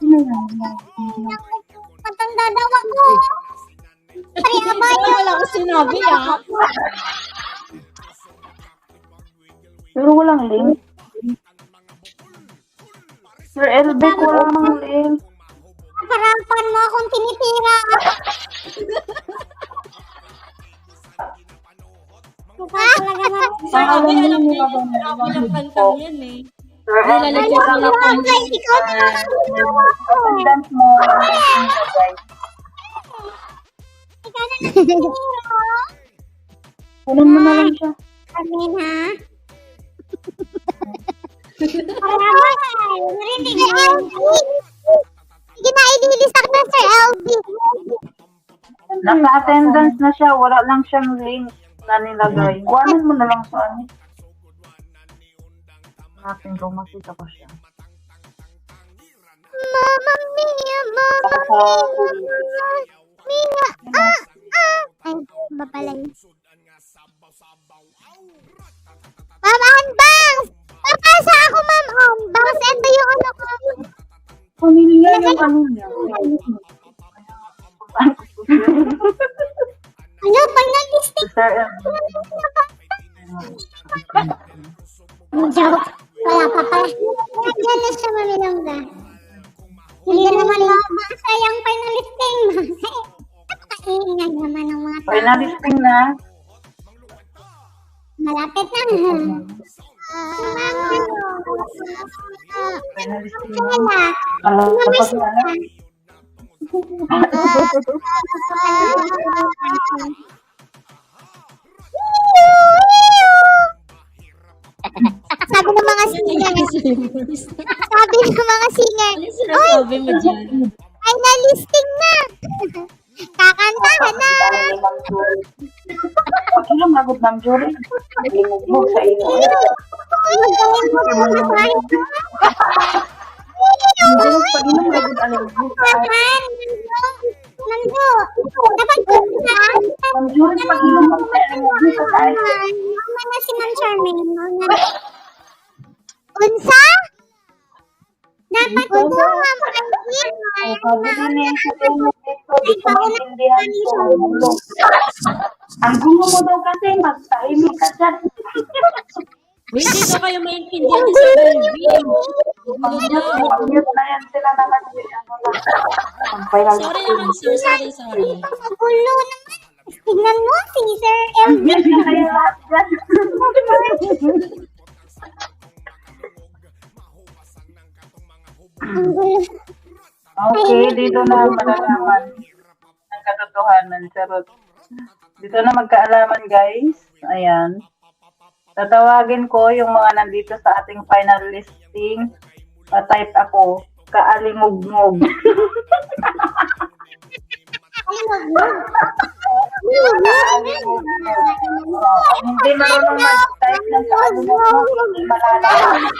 Matanda daw ako! Kaya ba Wala wala ko sinabi, ah. Pero walang link. Sir LB, walang mga link. harapan mo akong tinitira? Mukha talaga marunong. Sabi, alam niya yung sinabi ng kantang yan eh. Sir LB, Nilalagyan walang mo lang link. Ikaw na naman ang ginawa ko. Attendance mo. Guys. Ikaw na naman ang tinitira. Kunin mo na lang siya. Amin ha? Aray, narinig mo. Sige na, ililistak na Sir LB. Nasa attendance na siya. Wala lang siyang link na nilagay. Kuhanin mo na lang sa ano. Natin kung makita ko siya. Mama mia, mama mia, mia, Ay, babalay. Ma'am Anbangs! Papasa ako, Ma'am Anbangs. Ito yung ano ko. Pamilya yung ano niya. Ano, pag nag-stick Sir LB. joke. Wala pa pala. Nandiyan na siya, mamilongga. Hindi naman mabasa yung finalisting. Napakaingay naman ng mga tao. Finalisting na. Malapit na. Finalisting na. Wala. Alam ko pa siya. Sabi ng mga singer. Sabi ng mga singer. Ano sinasabi mo dyan? Finalisting na. Kakantahan na. Pag ilang lagot ng jury, limugbog sa inyo. Pag ilang lagot ang limugbog sa Mando. Dapat ko na. ang jury, pag ilang lagot ang limugbog sa tayo. Mama na si Ma'am Charmaine. Unsa? Dapat ko na, Ma'am Ang sabi din niya sa inyo dito, di ko maintindihan ko ang gulo. Ang gulo mo daw kasi, magtahimik ka dyan. Wait, dito kayo maintindihan ni Sir Elvin. Gulo daw. Mag-mute na yan sila naman. Mag-viral. Sorry naman, sir. Sorry. Ang gulo naman. Tignan mo si Sir LB. Mag-mute na kayo lahat dyan. Ang gulo. Okay, dito na malalaman ang katotohanan. Charot. Dito na magkaalaman, guys. Ayan. Tatawagin ko yung mga nandito sa ating final listing. Pa-type ako. Kaalimugmog. Hindi marunong mag-type ng kaalimugmog. Hindi malalaman.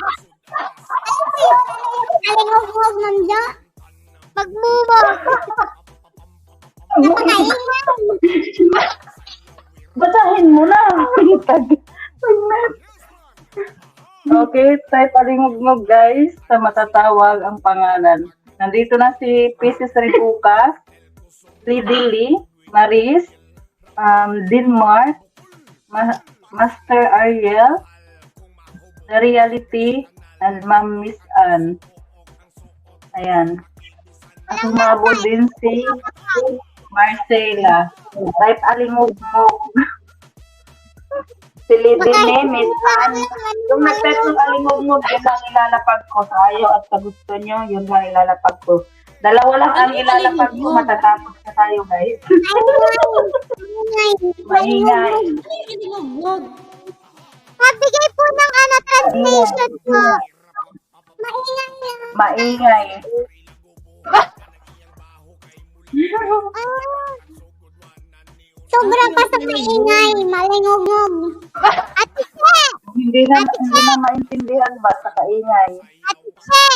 Alingog-ngog, Ma'am Jo. Magmumog. Napakaingay. Basahin mo na. Okay, type alingugmog guys sa matatawag ang pangalan. Nandito na si Pisces Ribuka, Lidili, Maris, Dinmar, Master Ariel, The Reality, and Ma'am Miss Ann. Ayan. At humabol din si Marcela. Type alingugmog. Si Lidine, Miss Ann. Yung nag-type ng alingugmog, yun ang ilalapag ko sa ayaw at sa gusto nyo, yun lang ilalapag ko. Dalawa lang ang ilalapag ko, matatapos na tayo guys. Maingay. Alingog. Pabigay po ng translation po. Maingay lang. Maingay. Sobrang pasok maingay. Malingog-ngog. Ate Che! Hindi na maintindihan ba sa kaingay? Ate Che!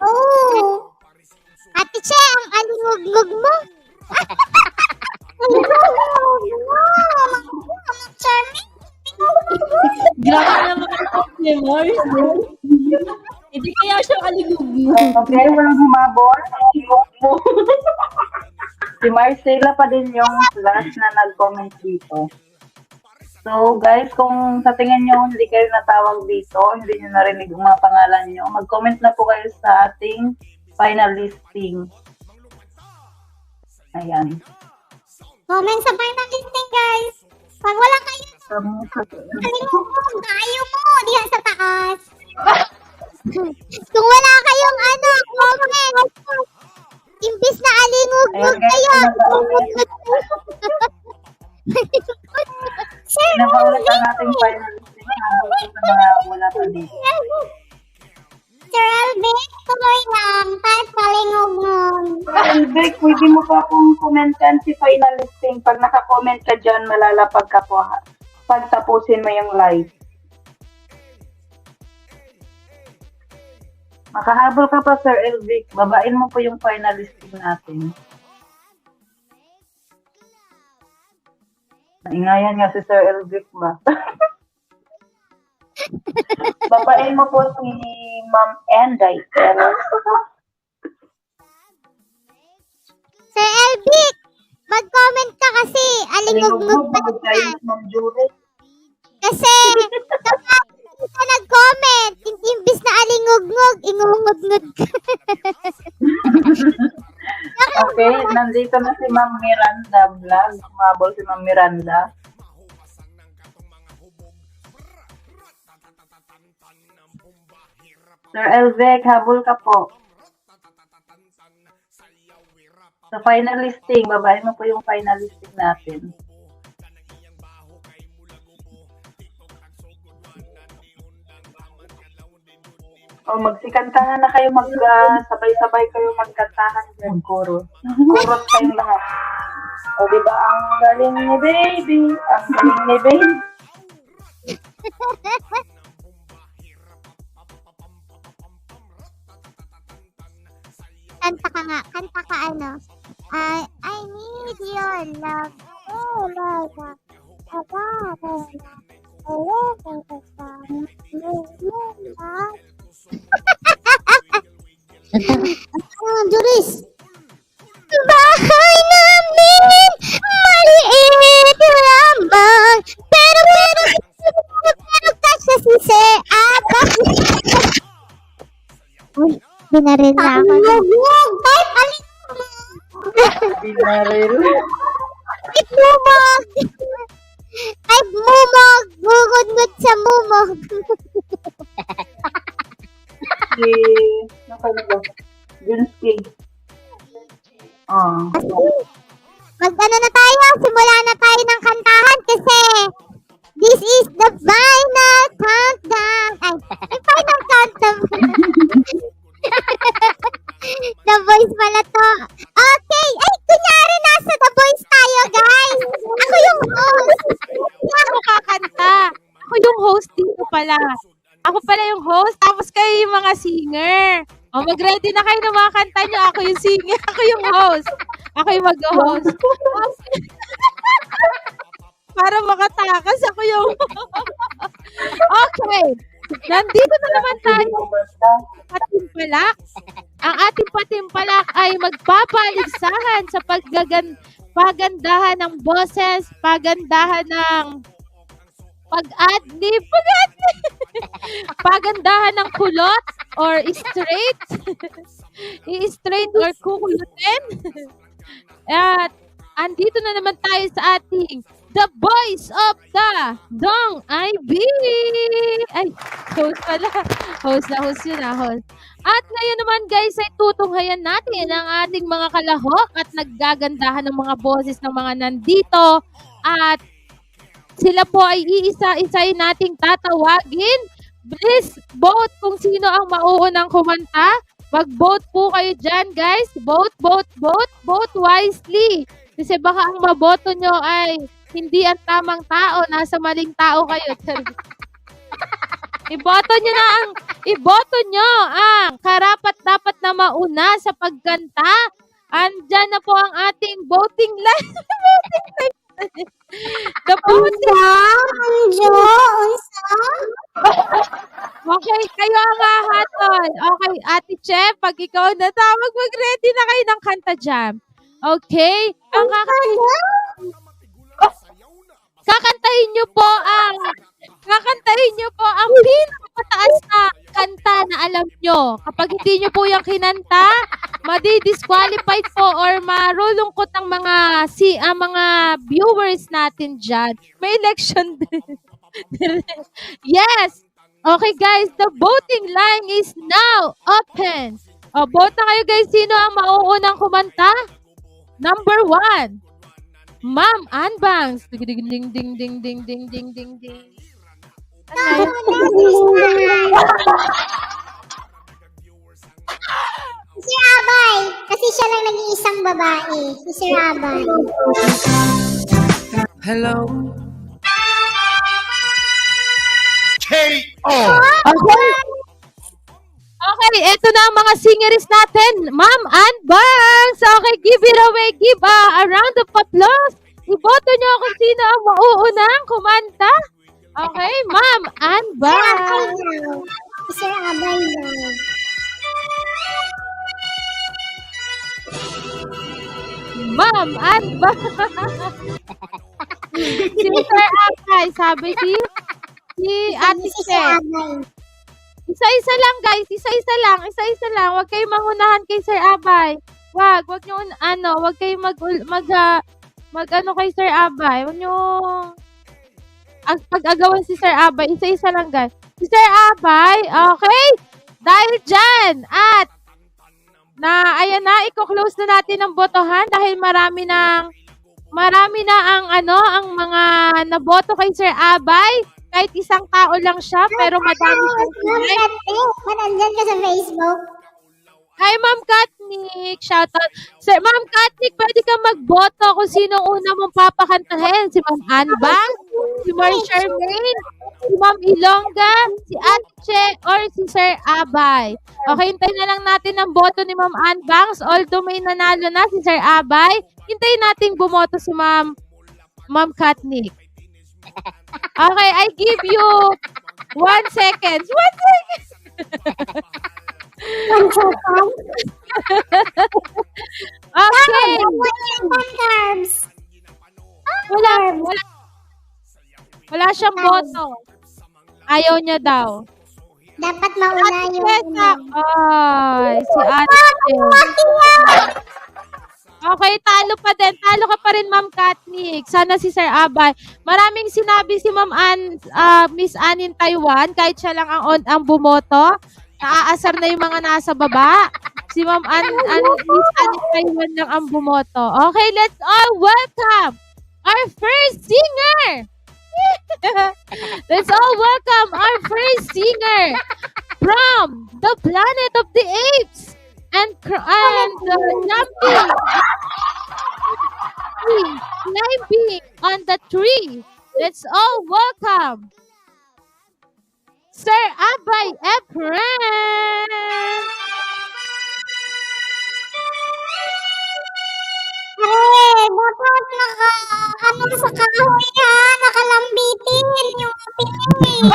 Oo. Ate Che, ang alingog-ngog mo. Alingog-ngog mo. Ang charming. Grabe naman si Mars. Hindi kaya siya kaligugno. Okay, walang humabol. Si Marcela pa din yung last na nag-comment dito. So, guys, kung sa tingin nyo hindi kayo natawag dito, hindi nyo narinig yung mga pangalan nyo, mag-comment na po kayo sa ating final listing. Ayan. Comment sa final listing, guys. Pag wala kayo, alingog-ngog. Ayaw mo. Diyan sa taas. Kung wala kayong comment, imbis na alingog-ngog Ayan, guys, kayo. Sir, Pinapaulit ang ating final listing sa mga wala pa dito. Sir Alvin, tuloy lang. Kahit alingog-ngog. Elvic, pwede mo pa akong commentan si final listing. Pag naka-comment ka dyan, malalapag ka po ha. Pag tapusin mo yung live. Makahabol ka pa, Sir Elvic. Babain mo po yung final listing natin. Naingayan nga si Sir Elvic ba? Babain mo po si Ma'am Enday. Sir Elvic, mag-comment ka kasi. Alingog-ngog pa Alingog-ngog tayo, na. Ma'am Julie. Kasi, kapag ka nag-comment, imbis na alingog-ngog, ingungod-ngod ka. Okay, nandito na si Ma'am Miranda Vlog. Kumabol si Ma'am Miranda. Sir Elvec, habol ka po. Sa final listing, babae mo po yung final listing natin. O, magsikantahan na kayo, sabay-sabay kayo magkantahan dyan, chorus. Chorus kayong lahat. O, diba, ang galing ni baby, ang galing ni baby. Kanta ka nga. Kanta ka ano. I need your love. Oh, love. Doris. Bahay namin, maliit lamang. Pero kasya si Sir Abba. Uy, binaril na ako. Kahit alin mo. Binaril. Kahit mumog. Kahit mumog. Bugod-ngod sa mumog. Si, nakaligo. Junsky. Ah. Mag-ano na tayo, simula na tayo ng kantahan kasi this is the final countdown. Ay, yung final countdown. The Voice pala to. Okay, ay, kunyari nasa The Voice tayo, guys. Ako yung host. Ako kakanta. Ako yung host dito pala. Ako pala yung host, tapos kayo yung mga singer. O, mag-ready na kayo ng mga kanta nyo. Ako yung singer, ako yung host. Ako yung mag-host. Para makatakas, ako yung... Okay. Nandito na naman tayo. Patimpalak. Ang ating patimpalak ay magpapaligsahan sa pagandahan ng boses, pagandahan ng pag-adlib, pagandahan ng kulot or straight, i-straight or kukulutin. At andito na naman tayo sa ating The Voice of the Dong IB. Ay, host pala. Host yun host. At ngayon naman guys ay tutunghayan natin ang ating mga kalahok at naggagandahan ng mga boses ng mga nandito. At sila po ay iisa-isahin nating tatawagin. Please vote kung sino ang mauunang kumanta. Mag-vote po kayo dyan, guys. Vote, vote, vote. Vote wisely. Kasi baka ang maboto nyo ay hindi ang tamang tao. Nasa maling tao kayo. Iboto nyo ang karapat-dapat na mauna sa pagkanta. Andyan na po ang ating voting line. The voting Okay, kayo ang hahatol. Okay, Ate Che, pag ikaw natawag, mag-ready na kayo ng kanta jam. Okay? Ang kakantahin niyo po ang pinakamataas na kanta na alam nyo. Kapag hindi nyo po yung kinanta, madi-disqualified po or marulungkot ang mga mga viewers natin dyan. May election din. Yes! Okay guys, the voting line is now open. O, vote na kayo guys. Sino ang mauunang kumanta? Number 1. Ma'am Anbangs. Ding ding ding ding ding ding ding ding ding ding. Si Sir Abay. Kasi siya lang nag-iisang babae. Si Sir Abay. Hello. Okay, eto na ang mga singeries natin. Ma'am Anbangs. Okay, give it away. Give a round of applause. Iboto nyo kung sino ang mauunang kumanta. Okay, Ma'am Anbangs. Si Sir Abay daw. Ma'am Anbangs. Si Sir Abay, sabi si Ate Si Sir Che. Abay. Isa-isa lang guys, isa-isa lang. Huwag kayong mangunahan kay Sir Abay. Wag niyo wag kayong kay Sir Abay. Wag niyo pag-agawan si Sir Abay, isa-isa lang guys. Si Sir Abay, okay? Dahil dyan, at ayan na, i-close na natin ang botohan dahil marami na ang mga naboto kay Sir Abay. Kahit isang tao lang siya, pero madami siyang like. Nandyan ka sa Facebook. Hi, Ma'am Katnik. Shoutout. Sir, Ma'am Katnik, pwede ka magboto kung sino una mong papakantahin. Si Ma'am Anbang, si Ma'am Charmaine, si Ma'am Ilongga, si Ate Che, or si Sir Abay. Okay, hintayin na lang natin ang boto ni Ma'am Anbangs. Although may nanalo na si Sir Abay, hintayin natin bumoto si Ma'am Katnik. Okay, I give you 1 second. 1 second. Okay. Wala siyang boto. Ayaw niya daw. Dapat mauna yung Ay, si Ate. Okay, talo pa din. Talo ka pa rin, Ma'am Katnik. Sana si Sir Abay. Maraming sinabi si Miss Anin Taiwan, kahit siya lang ang bumoto. Naaasar na yung mga nasa baba. Si Miss Anin Taiwan lang ang bumoto. Okay, let's all welcome our first singer. Let's all welcome our first singer from the Planet of the Apes. And climbing on the tree. Let's all welcome Sir Abay Efren. Dapat sa kahoy ha, nakalambitin yung piling.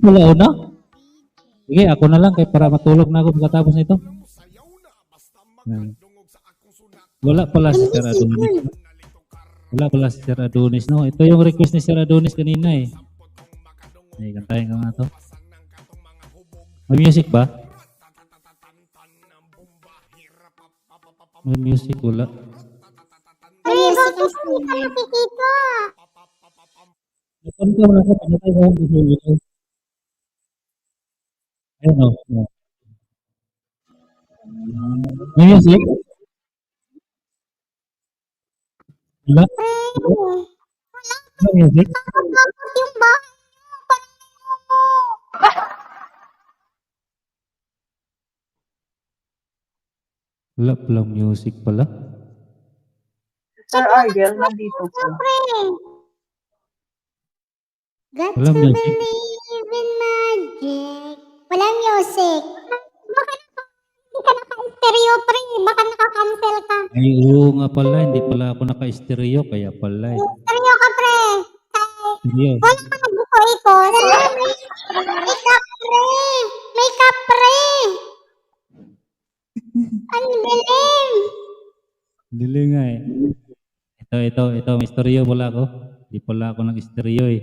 Wala una? Sige, ako na lang kay para matulog na ako pagkatapos nito. Wala pala si Sir Adonis. Sir Adonis, no? Ito yung request ni Sir Adonis kanina eh. Ay, kantahin ko nga to. May music ba? May music, wala. Ay, bakit hindi ka nakikita? Napon ko wala ko, pinatay ko ang music. Ayun o. May music? Wala? Wala Walang music? Nakakapagod yung bahay niyo. Paano mo? Wala palang music pala. Sir Ariel, nandito po. Pre. Got Walang to music. believe in magic. Walang music. Baka hindi ka naka-stereo, pre. Baka naka-cancel ka. Ay, oo nga pala. Hindi pala ako naka-stereo. Kaya pala eh. Stereo ka, pre. Stereo. Wala ka nagbuko-ikot. Makeup, pre. Makeup, pre. Ang bilim. Dili nga eh. Ito. May stereo pala ako. Hindi pala ako nag-stereo eh.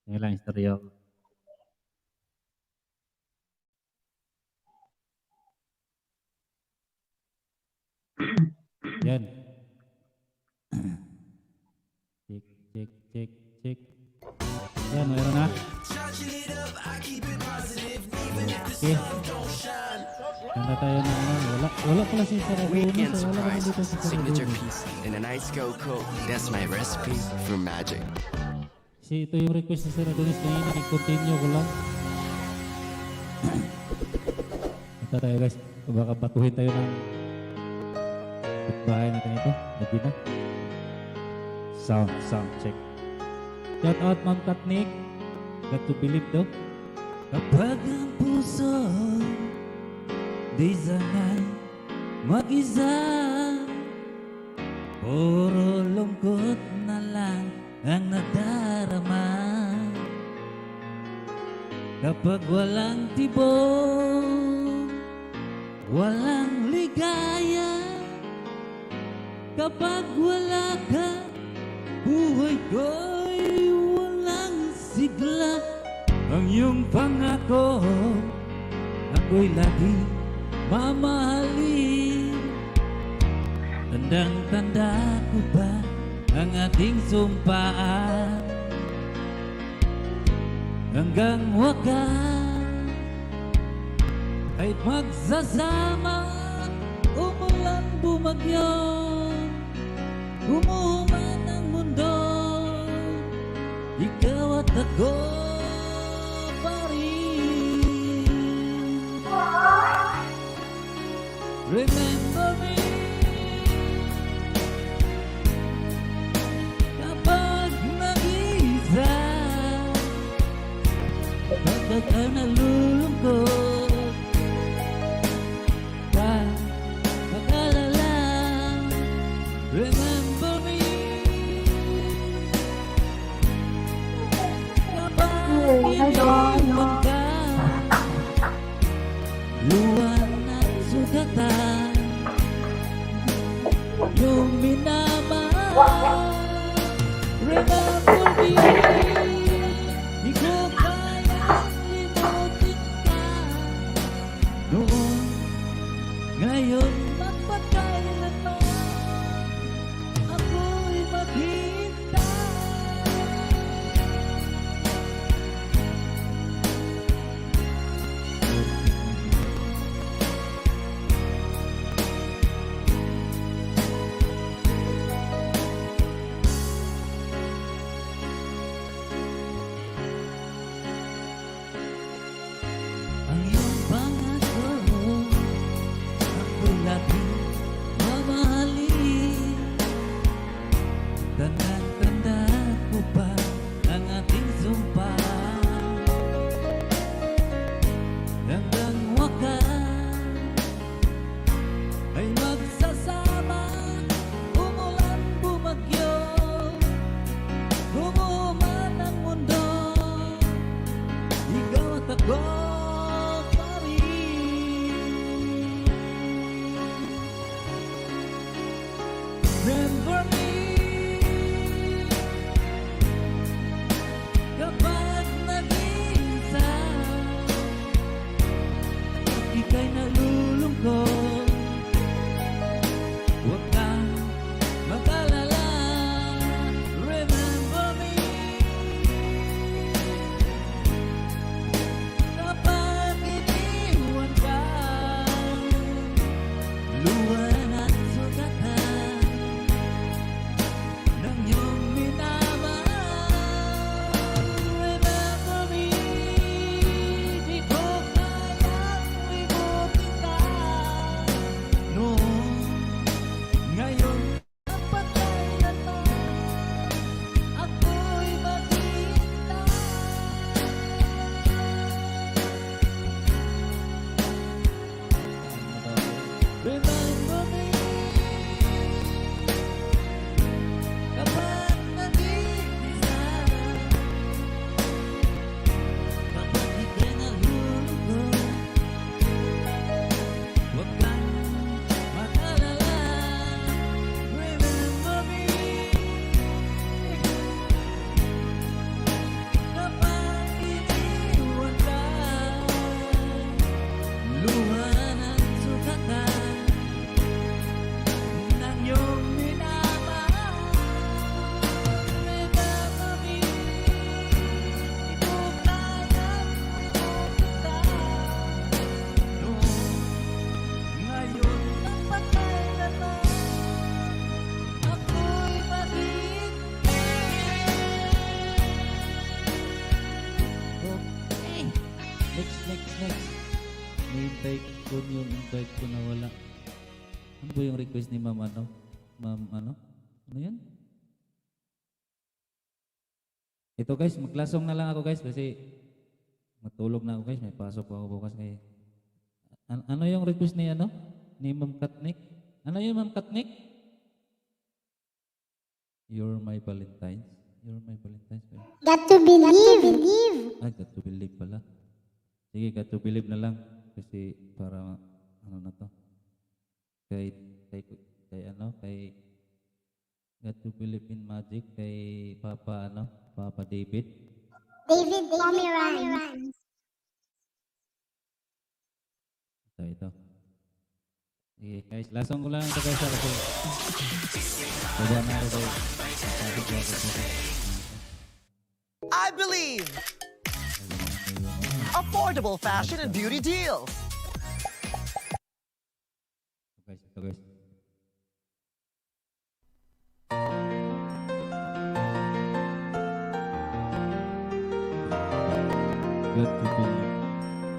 Kaya lang stereo. Yan. Check. Yan, mayroon na. Okay. Kanta tayo na wala pala si Sarah Weekend Wala naman surprise, dito si Sarah signature Dunes. piece, and a nice Coke. That's my recipe for magic. Ito yung request ni Sarah Dunes kanina. I-continue ko lang. Ito tayo guys. Baka batuhin tayo ng bahay natin ito. Lagi na. Sound check. Shout out Ma'am Katnik. Got to believe daw. Kapag ang puso di sanay mag-isa, puro lungkot na lang ang nadarama. Kapag walang tibok, walang ligaya, kapag wala ka, buhay ko'y walang sigla. Ang iyong pangako, ako'y lagi mamahalin. Tandang-tanda ko ba ang ating sumpaan? Hanggang wakas ay magsasama. Umulan bumagyo, umuman ang mundo, ikaw at ako pa rin. Remember me kapag nag-iisa, kapag ka nalulungkot, mag-alala. Remember me kapag iniwan ka, luwan at sugatan, yung minamahal. Remember me, di ko kayang limutin ka noon, ngayon magpakailanman ako'y maghihintay. request ni Ma'am ano? Ma'am ano? Ano yan? Ito guys, maglasong na lang ako guys kasi matulog na ako guys. May pasok ako bukas kay. Ano yung request ni ano? Ni Ma'am Katnik? Ano yun Ma'am Katnik? You're my Valentine's. You're my Valentine's. Got to believe. Ay, got to believe pala. Sige, got to believe na lang. Kasi para, ano na to. Kay got to believe in magic. Kay Papa, Papa David. David Pomeranz. Ito. Sige, guys, lasong ko lang ito guys. Kasi, baba na ako guys. I believe affordable fashion and beauty deals. Ito guys.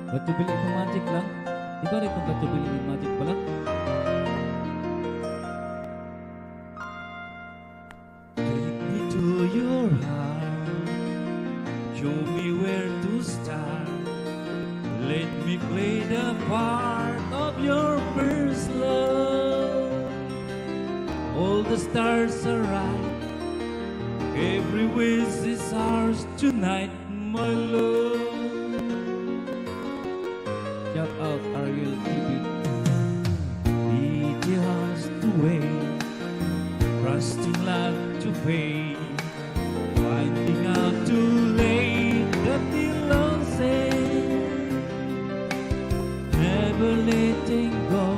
Got to believe in magic lang. Di ba rin kung got to believe in magic pala? Take me to your heart. Show me where to start. Let me play the part of your first love. All the stars are right. Every wish is ours tonight, my love. Shout out Ariel TV. It has to wait. Trusting love to pay. Finding out too late that the Lord said, never letting go.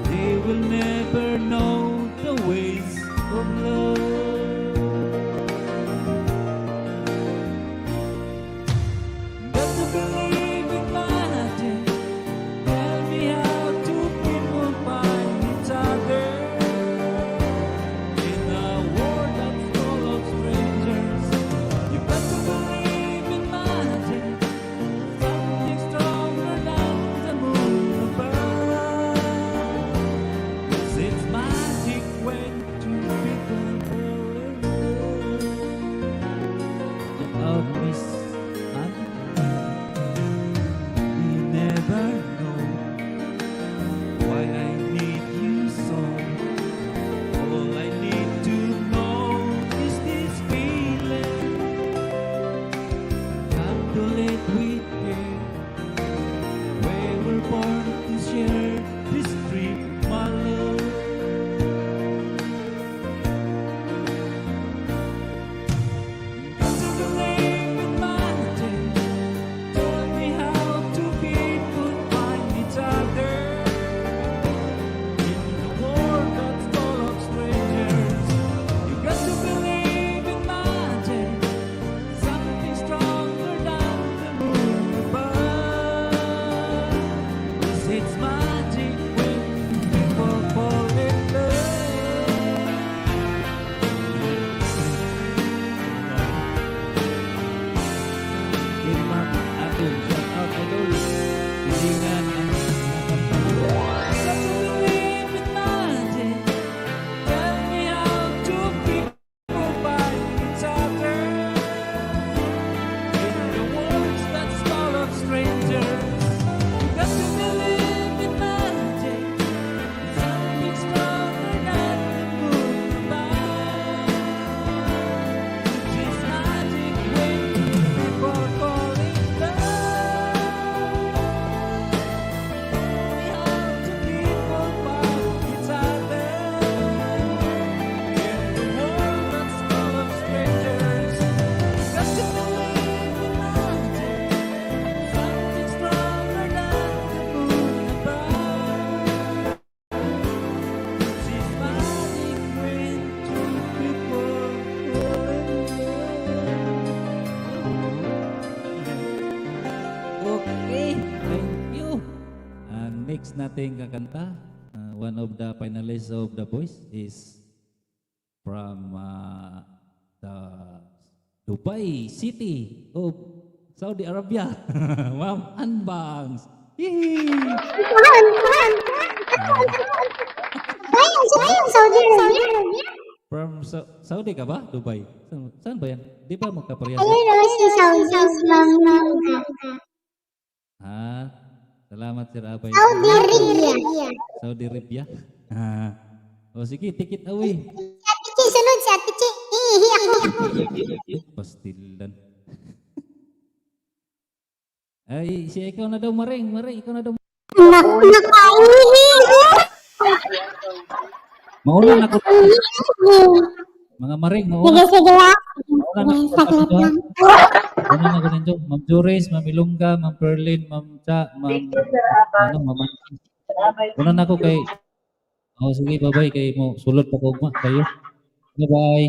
They will never know the ways of love. Got to believe in magic. Tell me how two people find each other in a world that's full of strangers. You got to believe in magic. Something stronger than the moon above. 'Cause it's magic when two people fall in love. Look out, Miss Anne. You never know why I need you so. All I need to know is this feeling. Calculate with care. Where we're born to share this dream, my love. Got to believe in magic. Tell me how two people find each other in a world that's full of strangers. You got to believe in magic. Something stronger than the moon above. 'Cause it's magic when people fall in love. Firman Agung, shout out to those hilingan ang nakapagod. Got to believe in magic. Tell me how two people find each other in the world that's full of strangers. You got to believe in magic. Something stronger than the moon above. It's magic when people fall in love. We have to people find each other in the world that's full of strangers. Got to believe in magic. Something stronger than the moon above. It's magic when two people fall in love. Okay, thank you. Ang next nating kakanta, one of the finalists of The Voice is from the Dubai City of Saudi Arabia, Ma'am Anbangs. Yay! Sayang, Saudi Arabia. From Saudi ka ba? Dubai? Saan ba yan? Di ba magkaparehas? Ayun o, si Saudi Ma'am. Salamat Sir Abay. Saudi Arabia. Saudi Arabia? O sige, tikit away. Si Ate Chi, sunod si Ate Chi. Hihi ako. Pastilan. Ay, ikaw na daw, Maring. Ikaw na daw. Nakaihi. Mauna na ko. Mga Maring, mauna. Sige lang. Mauna na ko. Mauna na ko ninyo. Ma'am Juris, Ma'am Ilongga, Ma'am Perlin, Ma'am Cha, Ma'am Una na ko kay sige, bye-bye kay mo sulod pa ko kayo. Bye-bye.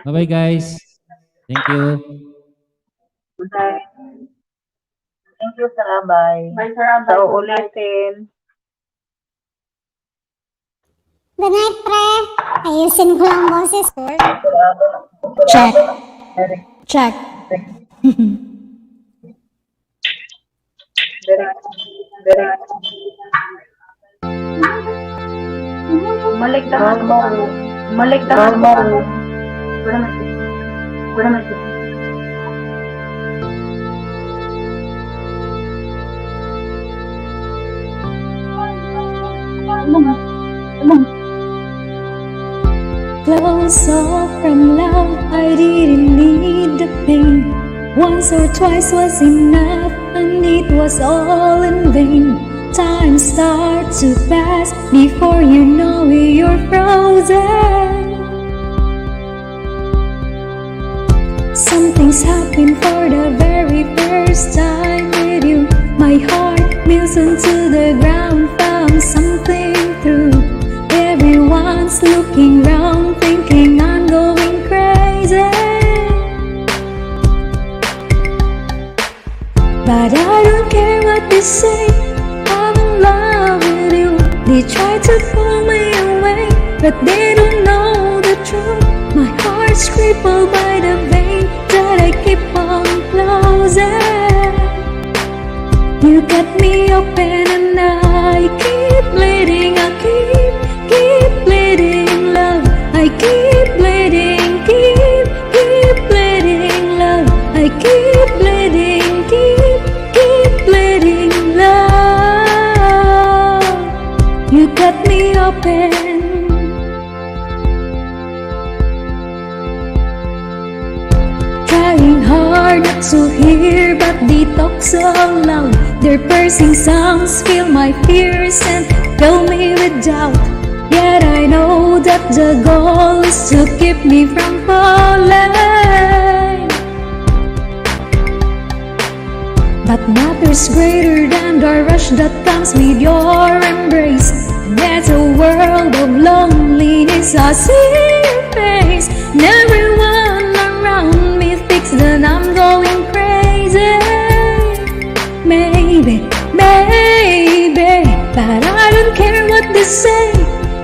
Bye-bye guys. Thank you. Bye. Thank you, Sir Abay. Bye, Sir Abay. So, ulitin. Good night, pre. Ayusin ko lang boses ko. Check. Check. Malik tahan mo. Wala masih. Close off from love, I didn't need the pain. Once or twice was enough, and it was all in vain. Time starts to pass, before you know it, you're frozen. Something's happened for the very first time with you. My heart mills into the ground, found something through. Everyone's looking round, thinking I'm going crazy. But I don't care what they say, I'm in love with you. They try to pull me away, but they don't know the truth. My heart's crippled by the vein that I keep on closing. You cut me open and I keep bleeding, I keep bleeding, love. I keep bleeding, keep bleeding, love. I keep bleeding, keep bleeding, love. You cut me open. Trying hard not to hear, but they talk so loud. Their piercing sounds fill my fears and fill me with doubt. Yet I know that the goal is to keep me from falling. But nothing's greater than the rush that comes with your embrace. And there's a world of loneliness, I see your face. And everyone around me thinks that I'm going crazy. Maybe, but I don't care what they say.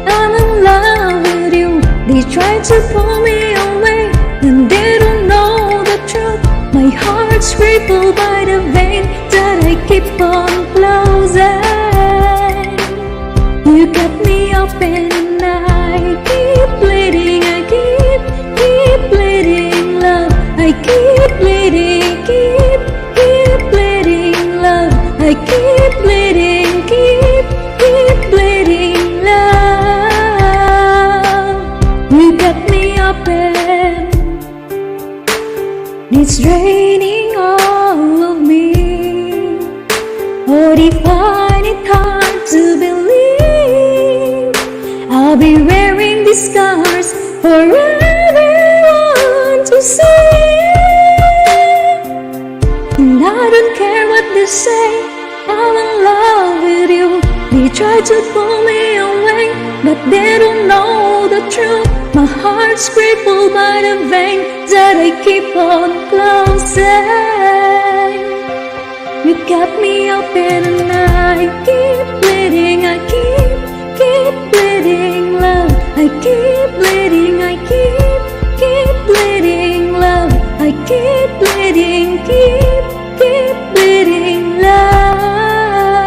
I'm in love with you. They try to pull me away, and they don't know the truth. My heart's crippled by the vein that I keep on closing. You cut me open and I keep bleeding, I keep bleeding, love. I keep bleeding, keep bleeding, love. I keep bleeding, keep bleeding, love. You cut me open. It's draining all of me. Oh, they find it hard to believe I'll be wearing these scars for everyone to see. And I don't care what they say, I'm in love with you. They try to pull me away, but they don't know the truth. My heart's crippled by the vein that I keep on closing. You got me open and I keep bleeding, I keep bleeding, love. I keep bleeding, I keep bleeding, love. I keep bleeding, keep bleeding, love.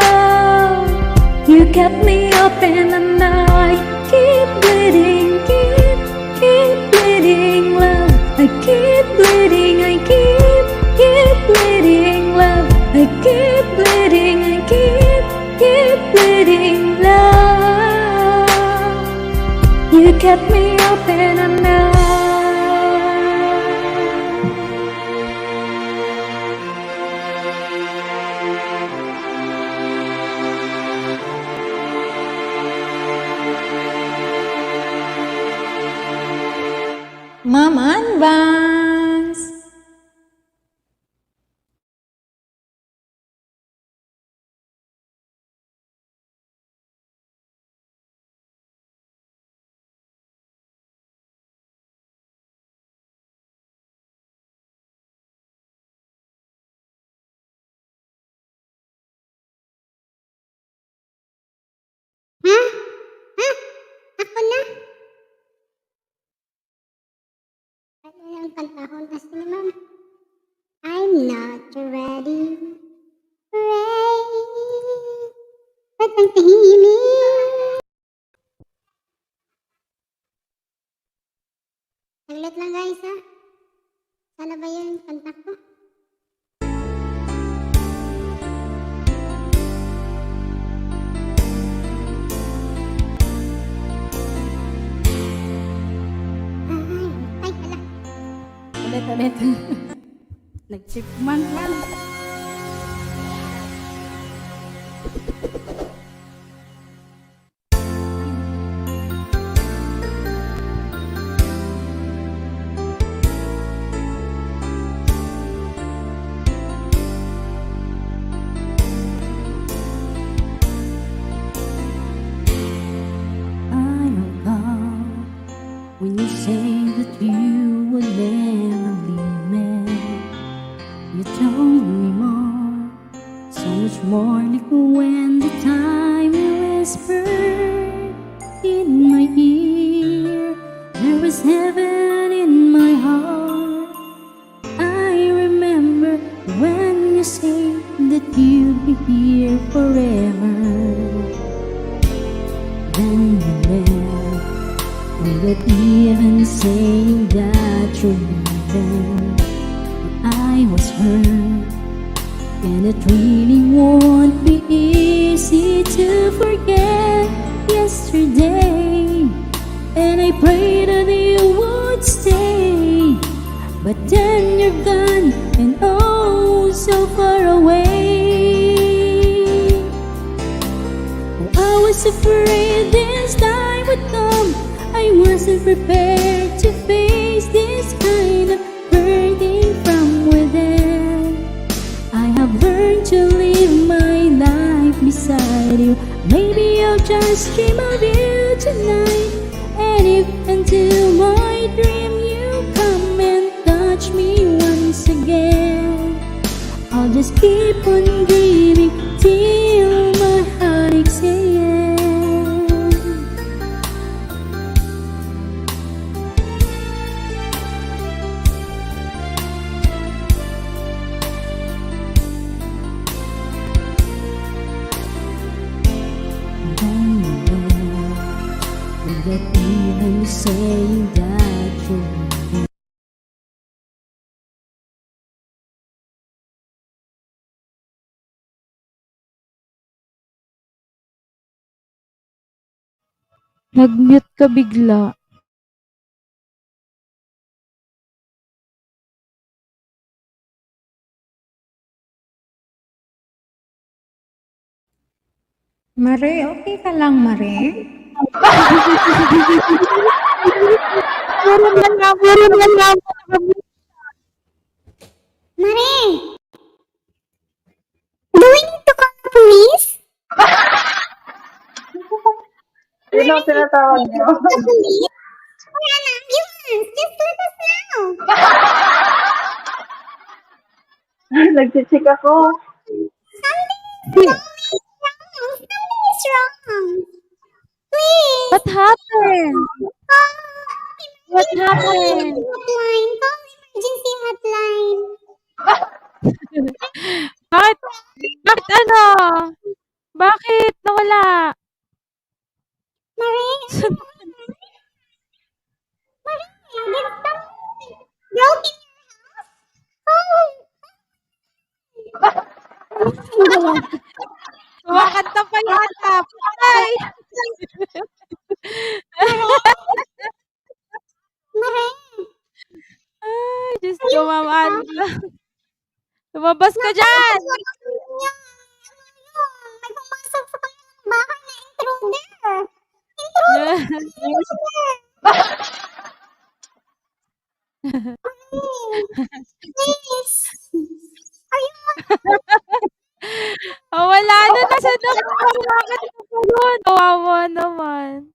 You kept me up open and now I keep bleeding, keep bleeding love. I keep bleeding, I keep bleeding love. I keep bleeding, I keep bleeding love. You kept me open and now. Ma'am Anbans! Ha? Ha? Ako na? At walang pantahon kasi ni Ma'am. I'm not ready. Ba't ang tahimik? Saglit lang guys ha. Sana ba yun yung kanta ko? Ay, pala. Ulit. Nag-chipmunk lang. I recall when you say that you would never leave me. You told me more, so much more, like when the time you whispered in my ear. There was heaven in my heart. I remember when you said that you'd be here forever. Then you left without even saying that you're leaving. I was hurt, and it really won't be easy to forget yesterday. And I prayed that you would stay, but then you're gone and oh so far away. I was afraid this time would come. I wasn't prepared to face this kind of burning from within. I have learned to live my life beside you. Maybe I'll just dream of you tonight. And if into my dream you come and touch me once again, I'll just keep on dreaming till my heart aches again. Then you left without even saying that you're leaving. Nag-mute ka bigla. Mare, okay ka lang, Mare? Puro na lang. Mare! Do we need to call the police? Yun ang tinatawag niyo. The police? Or an ambulance? Just let us know. Nag-check ako. Something is wrong. Please. What happened? What happened? Hotline. Call emergency hotline. Bakit ano? Bakit nawala? Kumakanta pa yata. Patay! Ay, Diyos ko, Ma'am Anta. Lumabas ka dyan! May pumasok sa kanilang bahay na intruder. Please. Are you Oh, wala na. Nasa nakakalakan na pa yun. Kawawa naman.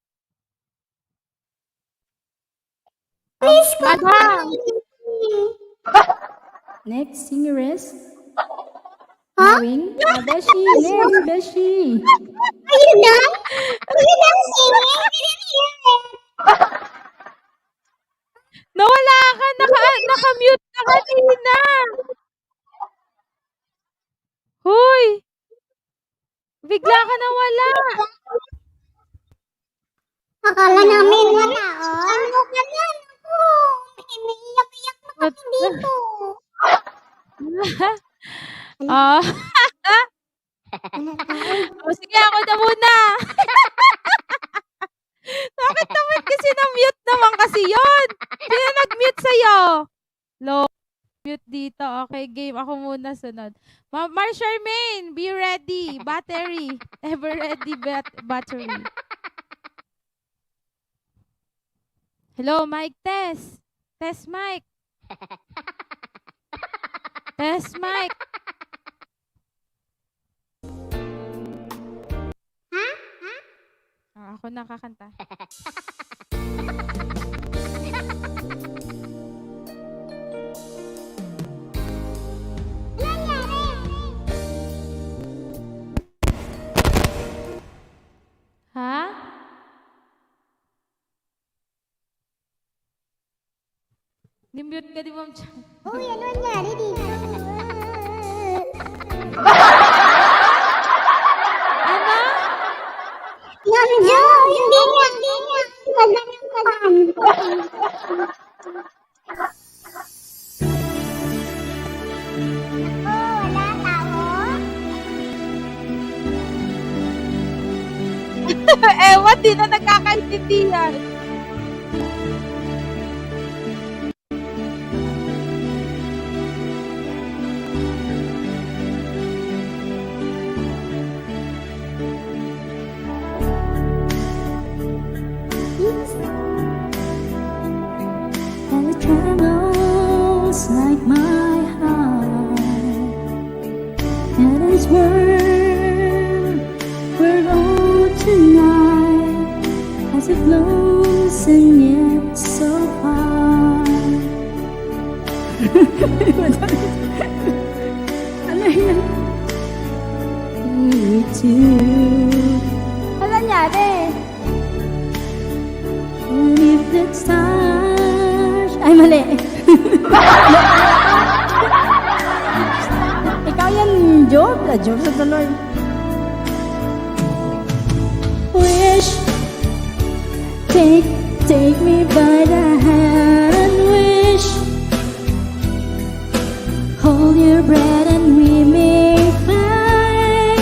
please Madam! Next singer is Knowing Beshi. Next, Beshi. Are you done? Are you done singing? I didn't hear it. Nawala ka. Naka-mute ka kanina. Huy! Bigla ka nawala. Akala namin wala, oh. Ano ka na? Naku, umiiyak-iyak na kami dito. Ah. Oh, sige, ako na muna. Bakit naman kasi na-mute naman kasi yun? Sino nag-mute sa'yo? Low. Mute dito. Okay, game. Ako muna sunod. Mar Charmaine, be ready. Battery. Ever ready battery. Hello, mic test. Test mic. Test mic. Ako nakakanta. Ha? Nimute ka di Ma'am Chan. Uy, ano nangyari dito? Ano? Nandiyo, hindi niya. Oh, wala tao? Ewan, di na nagkakaintindihan. And it trembles like my heart. And it's we're all tonight as it blows and yet so far. Ano yan? We two. Ano nangyari? And if the stars... Ay, mali. Ikaw yan, Job. Job sa tuloy. Wish, take me by the hand. Wish, hold your breath and we may find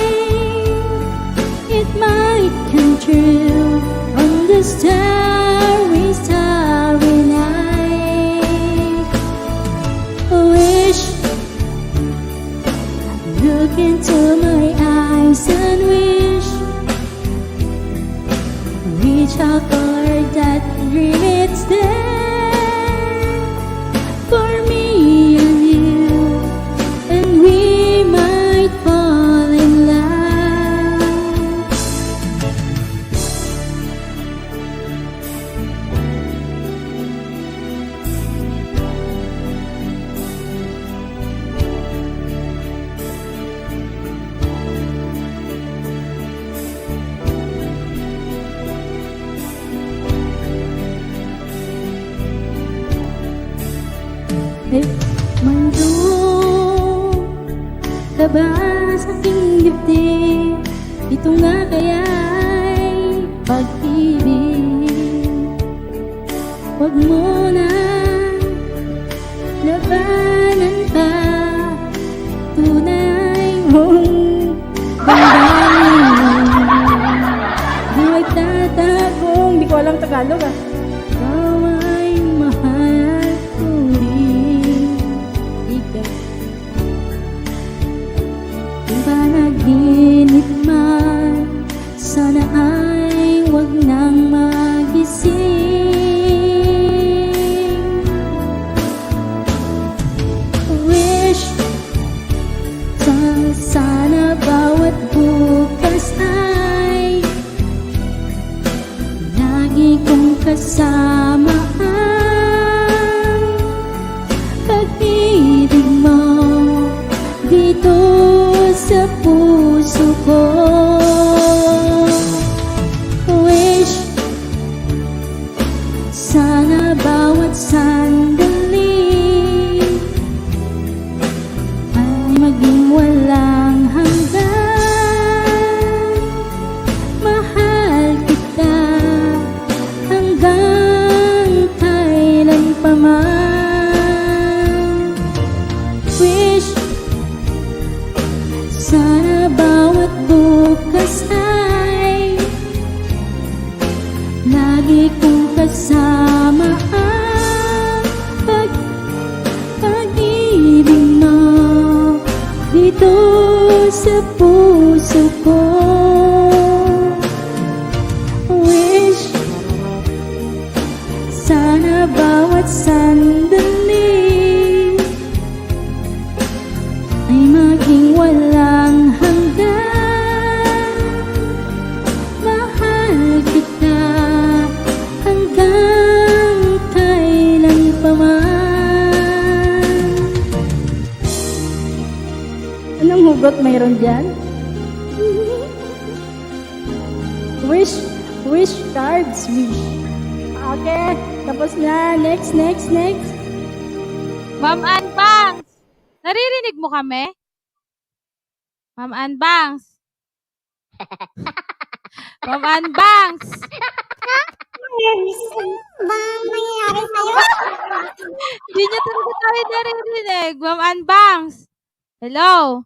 it might come true on the starry, starry night. Wish, look into my eyes and wish, reach out for that dream, it's there for me and you, and we might fall in love. Mayroon ka ba sa aking dibdib? Ito nga kaya'y pag-ibig. Huwag mo na labanan pa, tunay mong Tagalog ah. Ikaw ay mahal ko rin. Ikaw. Kung panaginip man, sana ay wag nang magising. Wish sana bawat bukas ay lagi kong kasama ang pag-ibig mo dito sa puso ko. Wish sana bawat sandali ay maging walang hanggan. Mahal kita hanggang kailan pa man. Wish sana bawat bukas ay lagi kong kasama ang pag-ibig mo dito sa puso ko. Wish sana bawat sandali ay maging walang hanggan. Mahal kita hanggang kailan pa man. Anong hugot mayroon dyan? Wish cards, wish. Okay, tapos na. Next. Ma'am Ann Bangs, naririnig mo kami? Ma'am Ann Bangs. Ma'am Ann Bangs. Bang nangyayari sa'yo? Hindi niya talaga tayo naririnig. Ma'am Ann Bangs. Hello?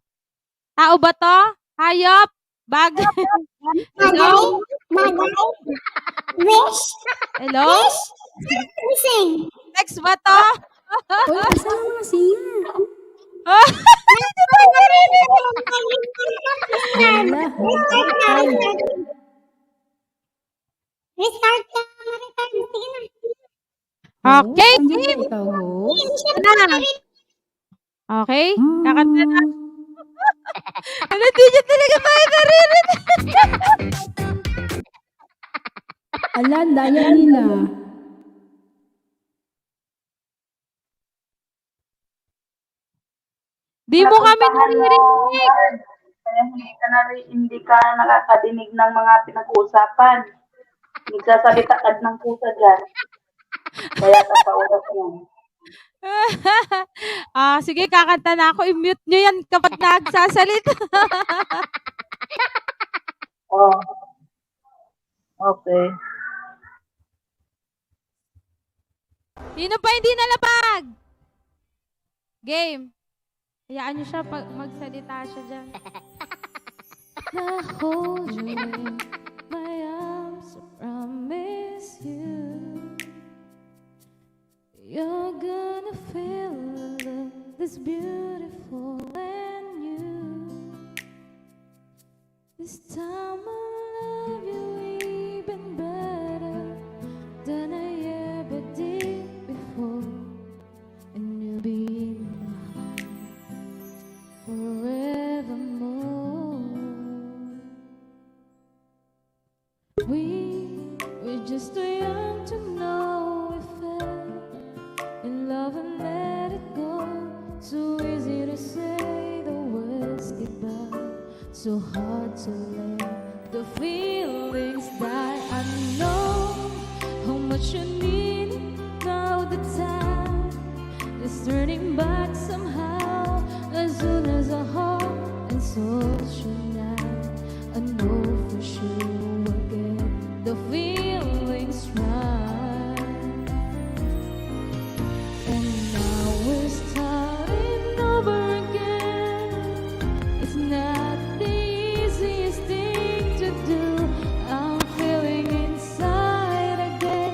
Tao ba to? Hayop? Bagay? Hello? Bagay? Wish? Hello? Wising? Text ba to? Uy, asan ang mga singer? Hindi niya tayo naririnig. Restart ka. Restart. Sige na. Okay, game. Ikaw, ho? Na. Okay, kakanta na. Ano, hindi niya talaga tayo naririnig. Ala, ang daya nila. Di mo kami naririnig. Kaya hindi ka nakakadinig ng mga pinag-uusapan. Nagsasalita ka ng pusa dyan. Kaya kapaulap yan. Sige, kakanta na ako. I-mute nyo yan kapag nagsasalita. Oh. Okay. Sino pa hindi nalapag? Game. Hayaan nyo siya pag magsalita siya dyan. Na-hold you in my arms, I promise you. You're gonna feel love this beautiful and new. This time I'll love you even better than I ever did before. And you'll be in my heart forevermore. We're just too young to know we fell in love and let it go. So easy to say the words goodbye, so hard to let the feelings die. I know how much you need it. Now the time is turning back somehow. As soon as I hope and soul should now, I know for sure we'll get the feelings right. And now we're starting over again. It's not the easiest thing to do. I'm feeling inside again.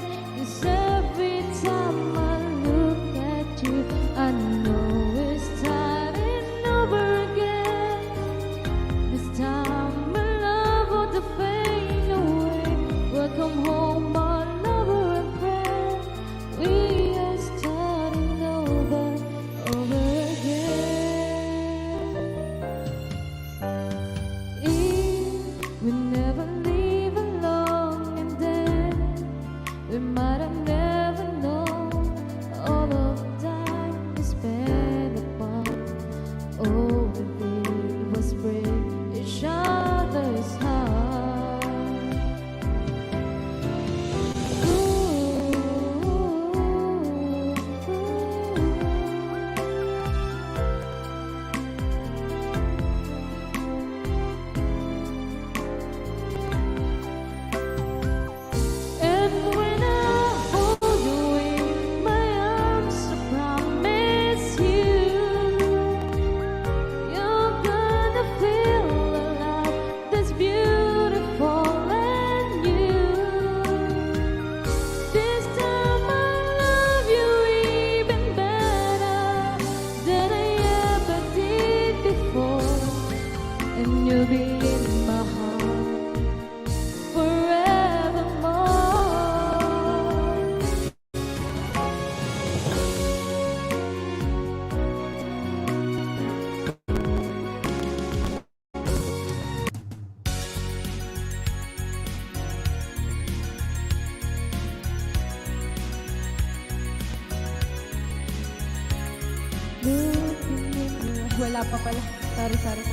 Looking in your... Wala pa pala. Sorry.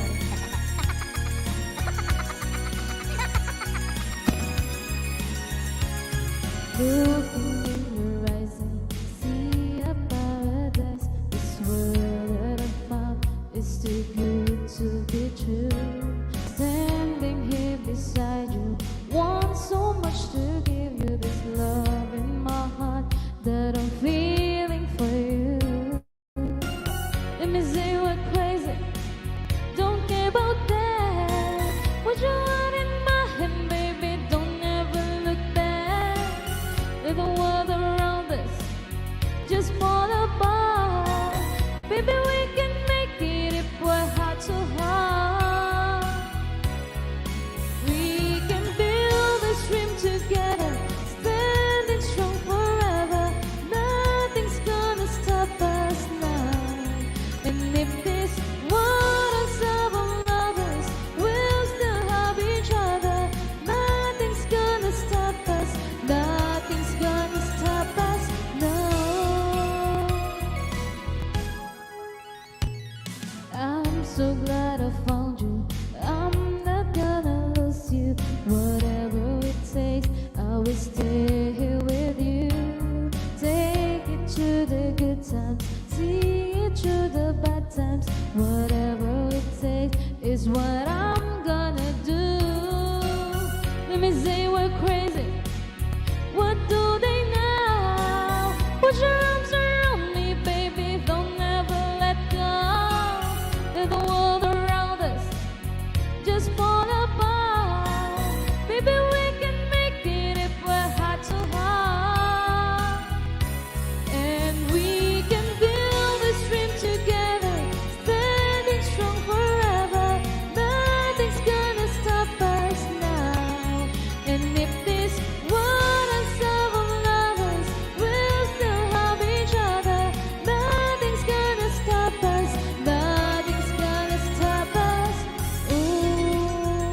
Looking in your eyes and see a paradise. This world that I found is too good to be true. Standing here beside you, want so much to give you this love in my heart that I'm feeling for you. Let me say we're crazy, don't care about that. What you want in my hand, baby, don't ever look back. Let the world around us just fall apart. Baby, we can make it if we're heart to heart. We can build this dream together, standing strong forever. Nothing's gonna stop us now. And if this world ends up on others, we'll still have each other. Nothing's gonna stop us. Nothing's gonna stop us. No. I'm so glad I found you. I'm not gonna lose you. Whatever it takes, I will stay here with you. Take it to the good times, see it through the bad times. Whatever it takes is what I'm gonna do. Let me say we're crazy. What do they know? Put your arms around me, baby, don't ever let go. Let the world around us just fall apart. Baby, we can make it if we're heart to heart. And we can build this dream together, standing strong forever. Nothing's gonna stop us now. And if this world ends up on lovers, we'll still have each other. Nothing's gonna stop us. Nothing's gonna stop us. Ooh,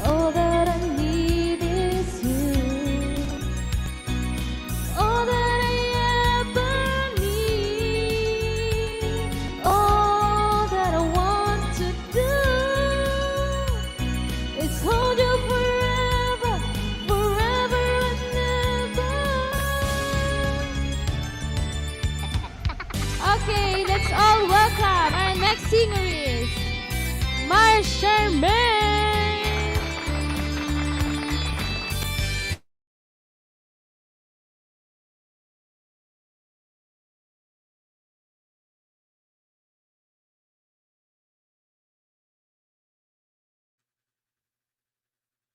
all that I need is you. All that I ever need. All that I want to do is hold you forever, forever and ever. Okay, let's all welcome our next singer is Mars Sherman.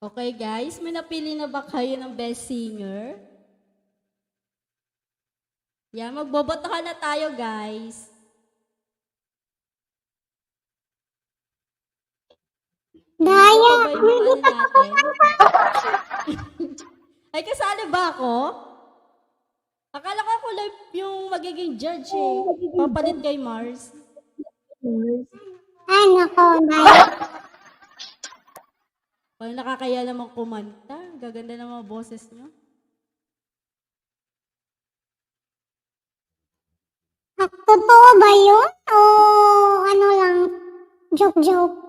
Okay guys, may napili na ba kayo ng best singer? Yan, magbobotohan na tayo guys. Daya. Ano ba yung mga ano natin? Ay, kasali ba ako? Akala ko ako live yung magiging judge eh. Papalit kay Mars. Ay, nako, Daya. Pag nakakaya namang kumanta, gaganda ng mga boses nyo. Totoo ba yun? O ano lang, joke-joke?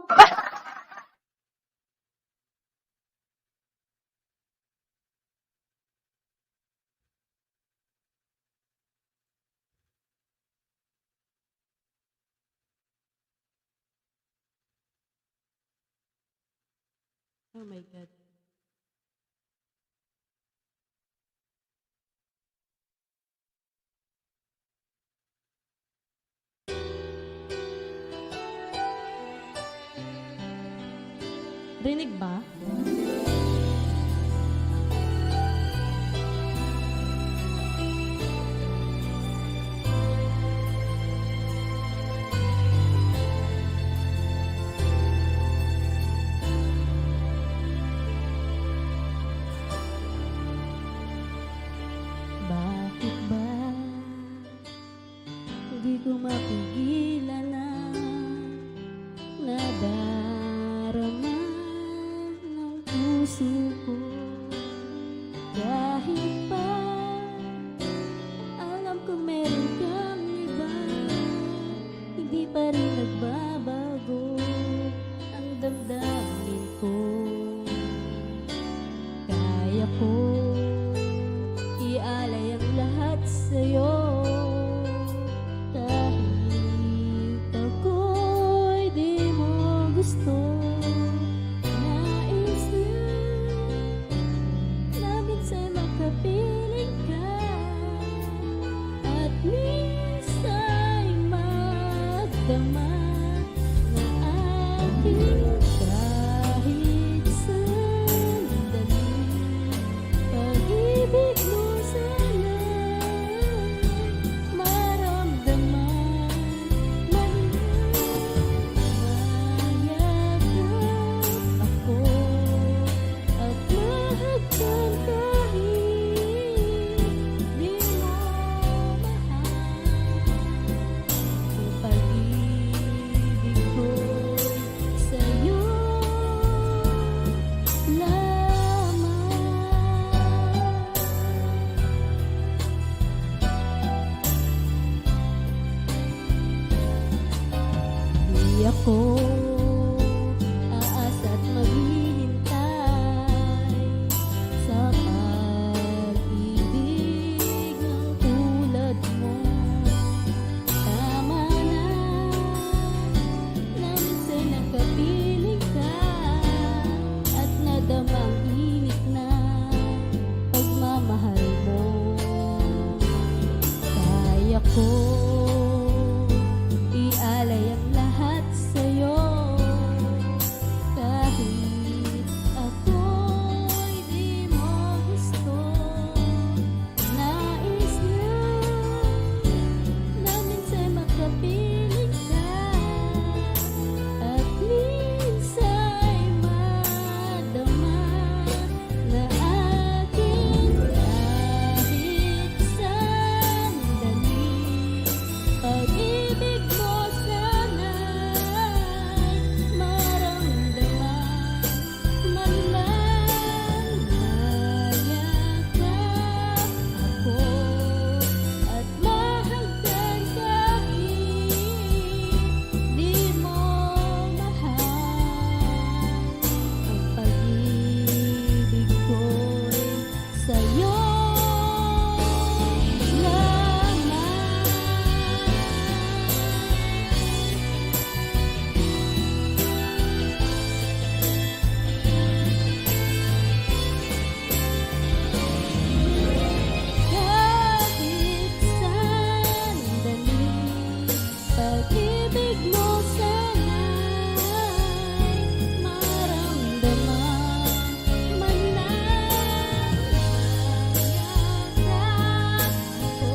Oh my God. Rinig ba? Bakit ba hindi ko mapigilan na nadarama ng puso ko? Kahit pa alam ko meron kang iba, Maramdaman na aking kahit sandali. Pag-ibig mo sana'y maramdaman. Mayakap ako at mahagkan kahit di mo mahal. Ang pag-ibig ko'y sa'yo lamang. Di ako aasa't maghihintay sa pag-ibig ng tulad mo. Tama na minsan nakapiling ka at nadamang init na pagmamahal mo. Kaya ko ialay ang lahat sa'yo kahit ako'y di mo gusto. Nais na minsan makapiling ka at minsa'y madama na aking kahit sandali. Pag-ibig mo sana'y maramdaman. Man lang mayakap ako at mahagkan kahit di mo mahal. Ang pag-ibig ko'y sa'yo lamang. Kahit sandali, pag-ibig mo sana'y maramdaman. Man lang mayakap ako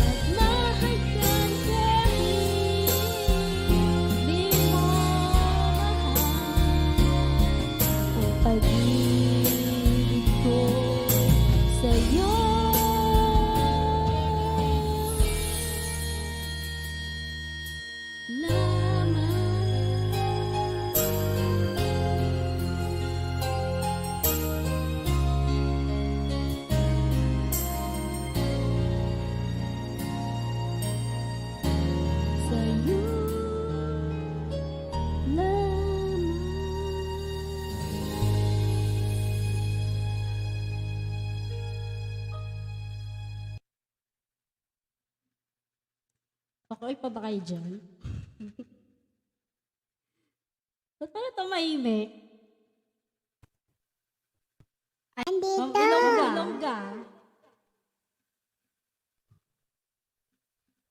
at mahagkan kahit di mo mahal. Ang pag-ibig ko'y sa'yo lamang. Sa'yo lamang. Okay pa ba kayo dyan? Ba't pala tumahimik? Andito. Ilongga.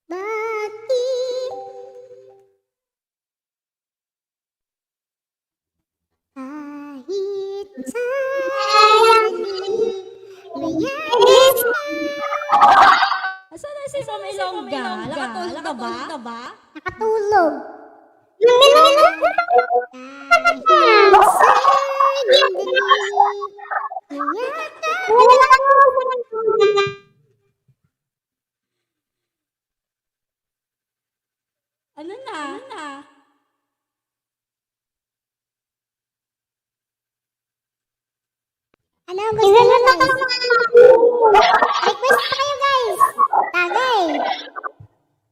Bakit? Kahit sandali, mayakap Asan na si Ma'am Ilongga? Nakatulog na ba? nakatulog. Kahit sandali, mayakap Ano na? Ano ang gusto nyo guys? Request pa kayo guys. Tagay.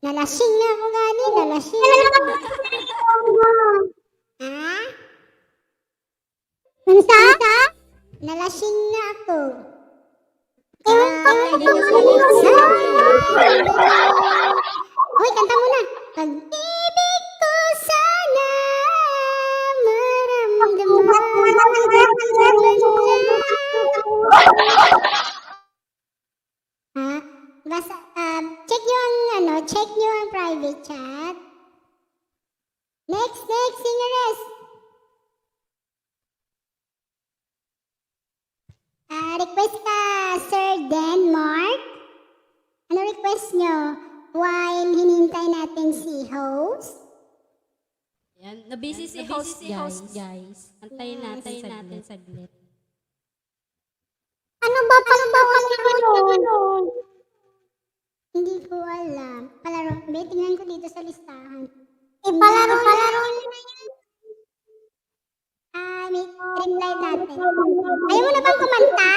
Nalasing na ako gani. Nalasing na ako. Ha? Mansa? Nalasing na ako. Hoy, kanta mo na. Pag-ibig ko sana maramdaman. Ha? Basta, check nyo ang private chat. Next, singeres. Request ka, Sir Denmark. Ano request nyo? While hinintay natin si host. Yan, nabisi si host, guys. Antayin natin saglit. Ano ba palaro? Hindi ko alam. Palaro. Tingnan ko dito sa listahan. Palaro na yan. May reply natin. Ayaw mo na bang kumanta?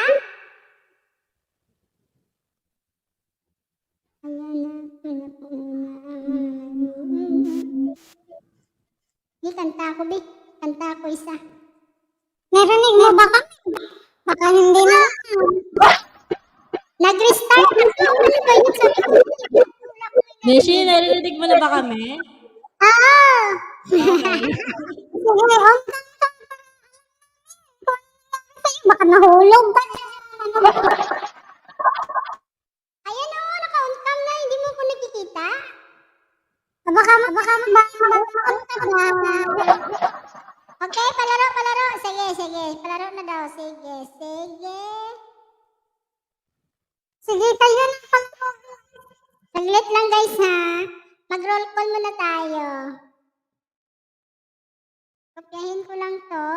Di, kanta ako, Bi. Kanta ako isa. Narinig mo ba kami? Baka hindi na. Nag-restart na ito. Ano ba yun sa Beshi, narinig mo na ba kami? Okay. Sige, baka nahulog ba? Ayan o, naka-on cam na. Hindi mo ko nakikita. Baka Okay, palaro. Sige. Palaro na daw. Sige. Sige, kayo na palaro. Saglit lang guys ha. Mag-roll call muna tayo. Kopyahin ko lang to.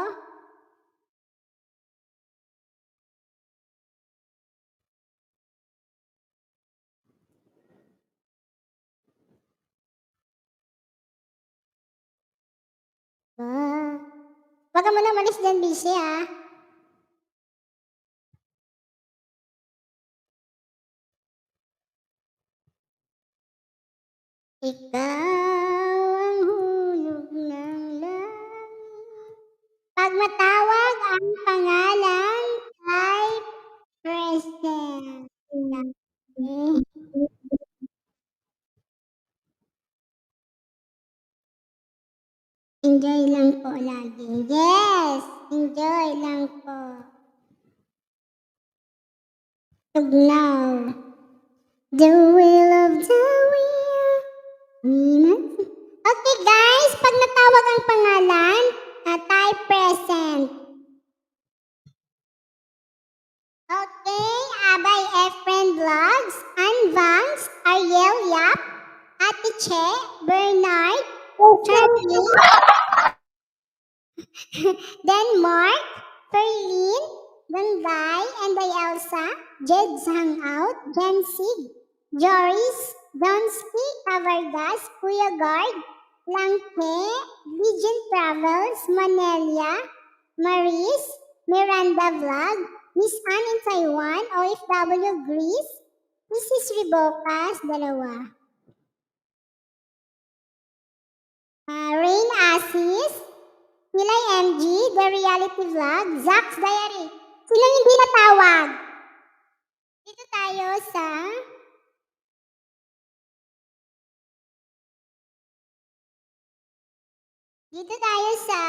Wag ka muna malis dyan, busy ha. Ikaw ang hulog ng langit. Pag matawag ang pangalan ay present. Enjoy lang po lagi. Yes! Enjoy lang po. Tugnaw. The will of the wheel. Okay guys, pag natawag ang pangalan, type present. Okay, Abay Efren Vlogs, Anvangs, Ariel Yap, Ate Che, Bernard, Charlie, Denmark, Perlin, Danday, and Elsa, Jed's Hangout, Jensig, Joris, Donsky, Cavargas, Kuya Guard, Langke, Legion Travels, Manelia, Maris, Miranda Vlog, Miss Anne in Taiwan, OFW Greece, Mrs. Ribocas, dalawa. Rain Asis, Nilay MG, The Reality Vlog, Zach's Diary. Sino hindi natawag? Dito tayo sa... Dito tayo sa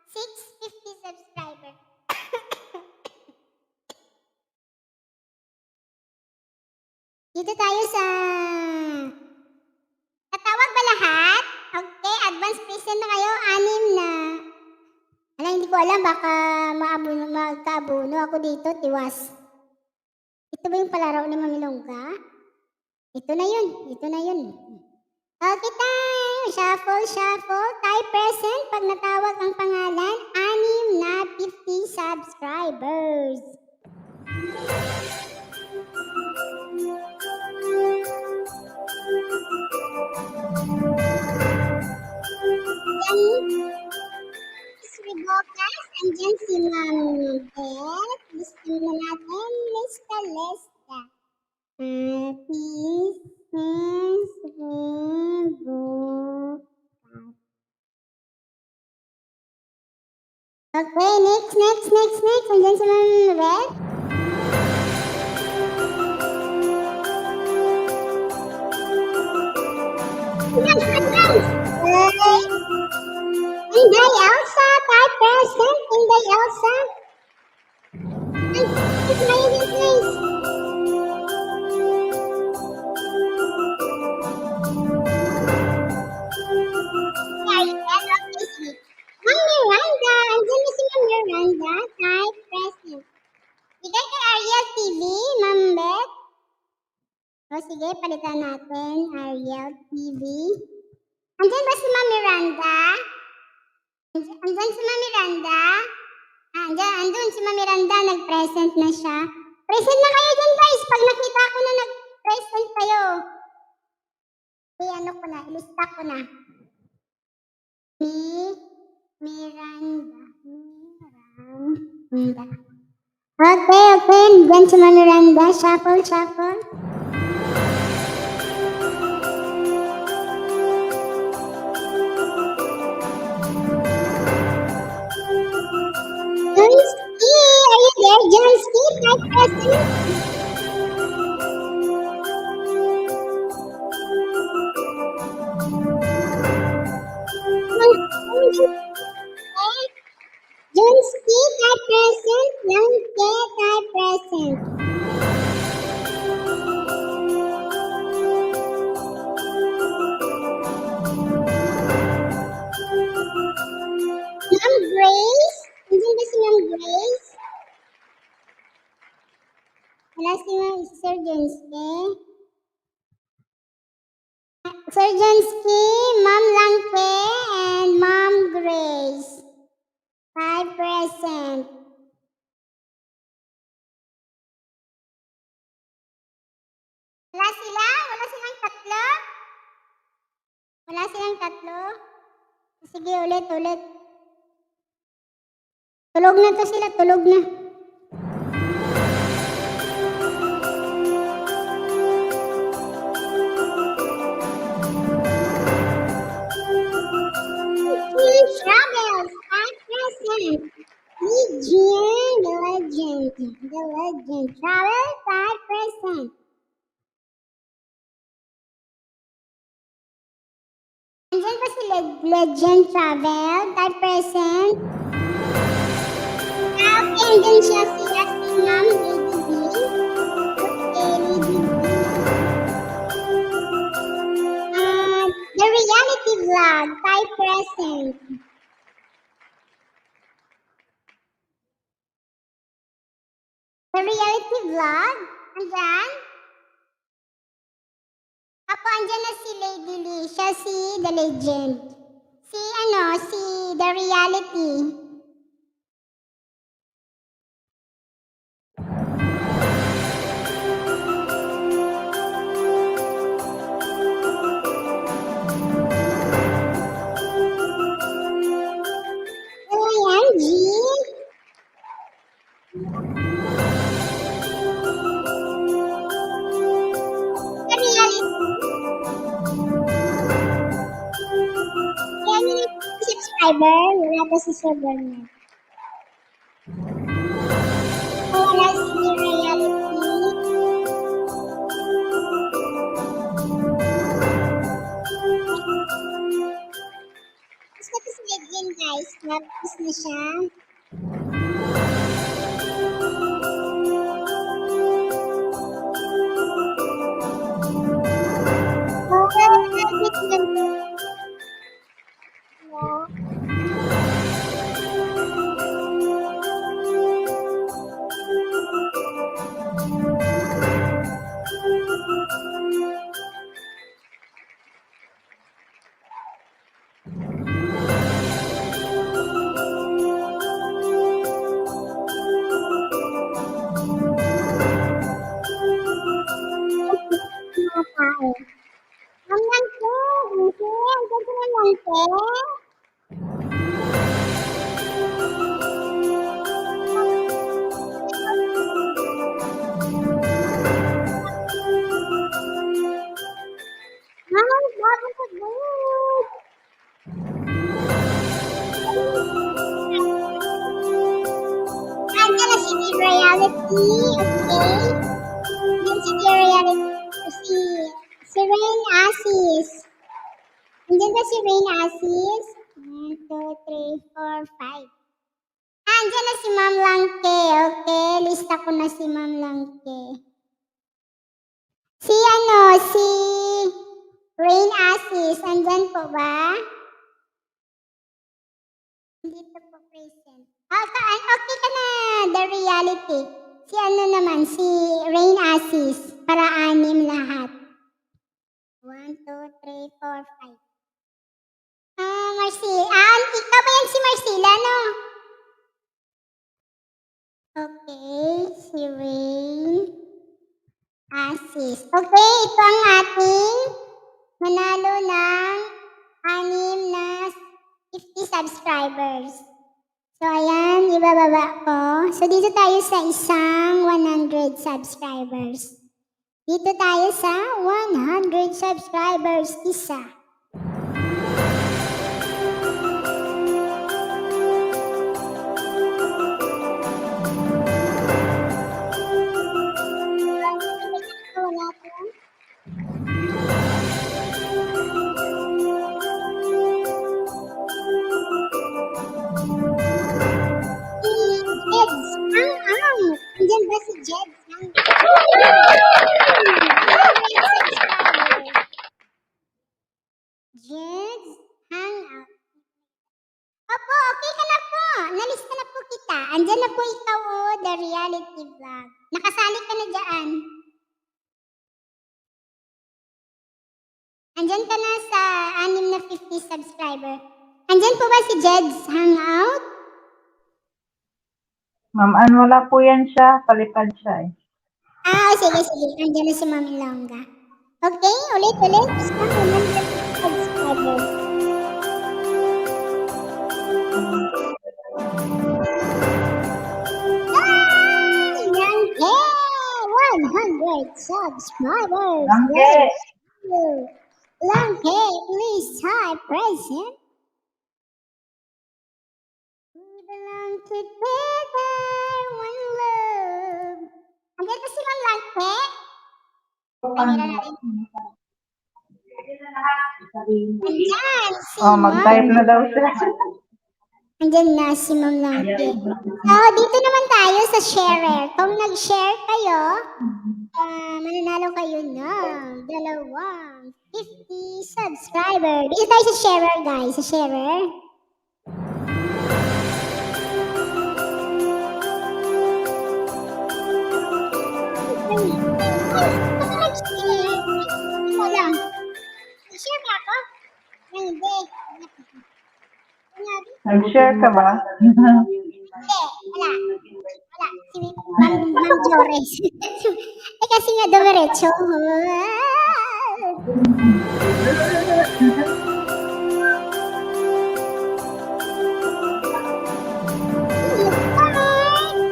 650 subscriber. Dito tayo sa... Natawag ba lahat? Okay, advance present na kayo. 6 na. Alam, hindi ko alam. Baka magkaabuno ako dito. Tiwas. Ito ba yung palaro ni Mami Longga? Ito na yun. Okay tayo. Shuffle. Type present. Pag natawag ang pangalan, 6 na 50 subscribers. Miss Ribocas, andyan si Mami Beth. Gusto na natin, lista. Peace, Ribocas. Okay, next. Andyan si Mami Beth. Inday Elsa, type present. Inday Elsa. Please. O sige, palitan natin. Ariel TV. Andyan ba si Ma'am Miranda? Andyan si Ma'am Miranda? Andun si Ma'am Miranda. Nag-present na siya. Present na kayo dyan, guys. Pag nakita ko na nag-present kayo. Ano ko na, ilista ko na. Miranda. Okay. Diyan si Ma'am Miranda. Shuffle. Johnsky, are you there, Johnsky? Type present. Johnsky, type present. Langke, type present. Ma'am Grace? Nandiyan ba si Ma'am Grace? Wala si Sir Johnsky. Sir Johnsky, Ma'am Langke, and Ma'am Grace. Type present. Wala sila? Wala silang tatlo? Wala silang tatlo? Sige, ulit. Tulog na to sila, tulog na. Travels, at present. Legion, the legend. Travel, at present. Andyan ba si Legend Travel, at present? Okay, andyan siya si Ma'am Lady B. Okay, Lady B. The reality vlog, type present. The reality vlog, andyan? Ako, andyan na si Lady Lee. Siya si The Legend. Si The Reality. Ayan, G. The Reality. Ayan yung subscriber. Wala ba si Sir Bernard? Wala si The Reality. Gusto ko si Legend, guys. Tapos na siya. Mga tao. Ang langke, ang ganda ng langke. Ay, bago ka good. Andyan na si The Reality, okay? Andyan si The Reality, si Rain Asis. Andyan ba si Rain Asis? 1, 2, 3, 4, 5. Andyan na si Ma'am Langke, okay? Lista ko na si Ma'am Langke. Si Rain Asis, andyan po ba? Dito po present. Okay ka na, The Reality. Si naman, si Rain Asis, para 6 lahat. 4, 5. Ikaw ba yan si Marcela, no? Okay, si Rain. Assist. Okay, ito ang ating manalo ng 6 na 50 subscribers. So, ayan, ibababa ko. So, dito tayo sa isang 100 subscribers. Dito tayo sa 100 subscribers, isa. Wala po. Jeds, ang. Andyan ba si Jeds? Jeds, hangout. Opo, okay ka na po. Nalista na po kita. Andyan na po ikaw, the reality vlog. Nakasali ka na dyan. Andyan ka na sa 6 na 50 subscriber. Andyan po ba si Jeds hangout? Ma'am Ann, wala po yan siya. Palipad siya eh. Sige. Andyan na si Mami Longga. Okay, ulit. Isang 100 subscribers. Langke! 100 subscribers. Langke! Langke, please type present. We belong together, one love. Andyan pa si Ma'am Langke? Andyan, si Mag-type na daw siya. Andyan na si Ma'am Langke. So, dito naman tayo sa sharer. Kung nag-share kayo, mananalo kayo ng 50 subscriber. Dito tayo sa sharer, guys. Sa sharer. Nag-share ba ako? Hindi. Nag-share ka ba? Hindi, wala. Si Ma'am Jores. Kasi nga dumiretso.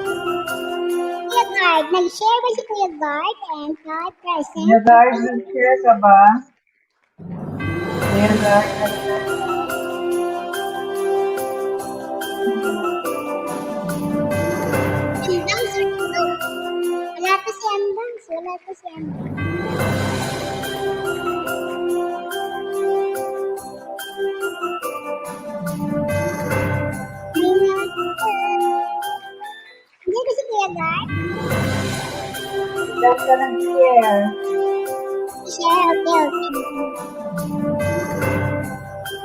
Kuya Guard, nag-share ba si Kuya Guard and type present? Kuya Guard, nag-share ka ba? Kuya Guard, Wala po si Ambang. Hindi ba si Kuya Guard? Dapat ka nag-share. Share, okay.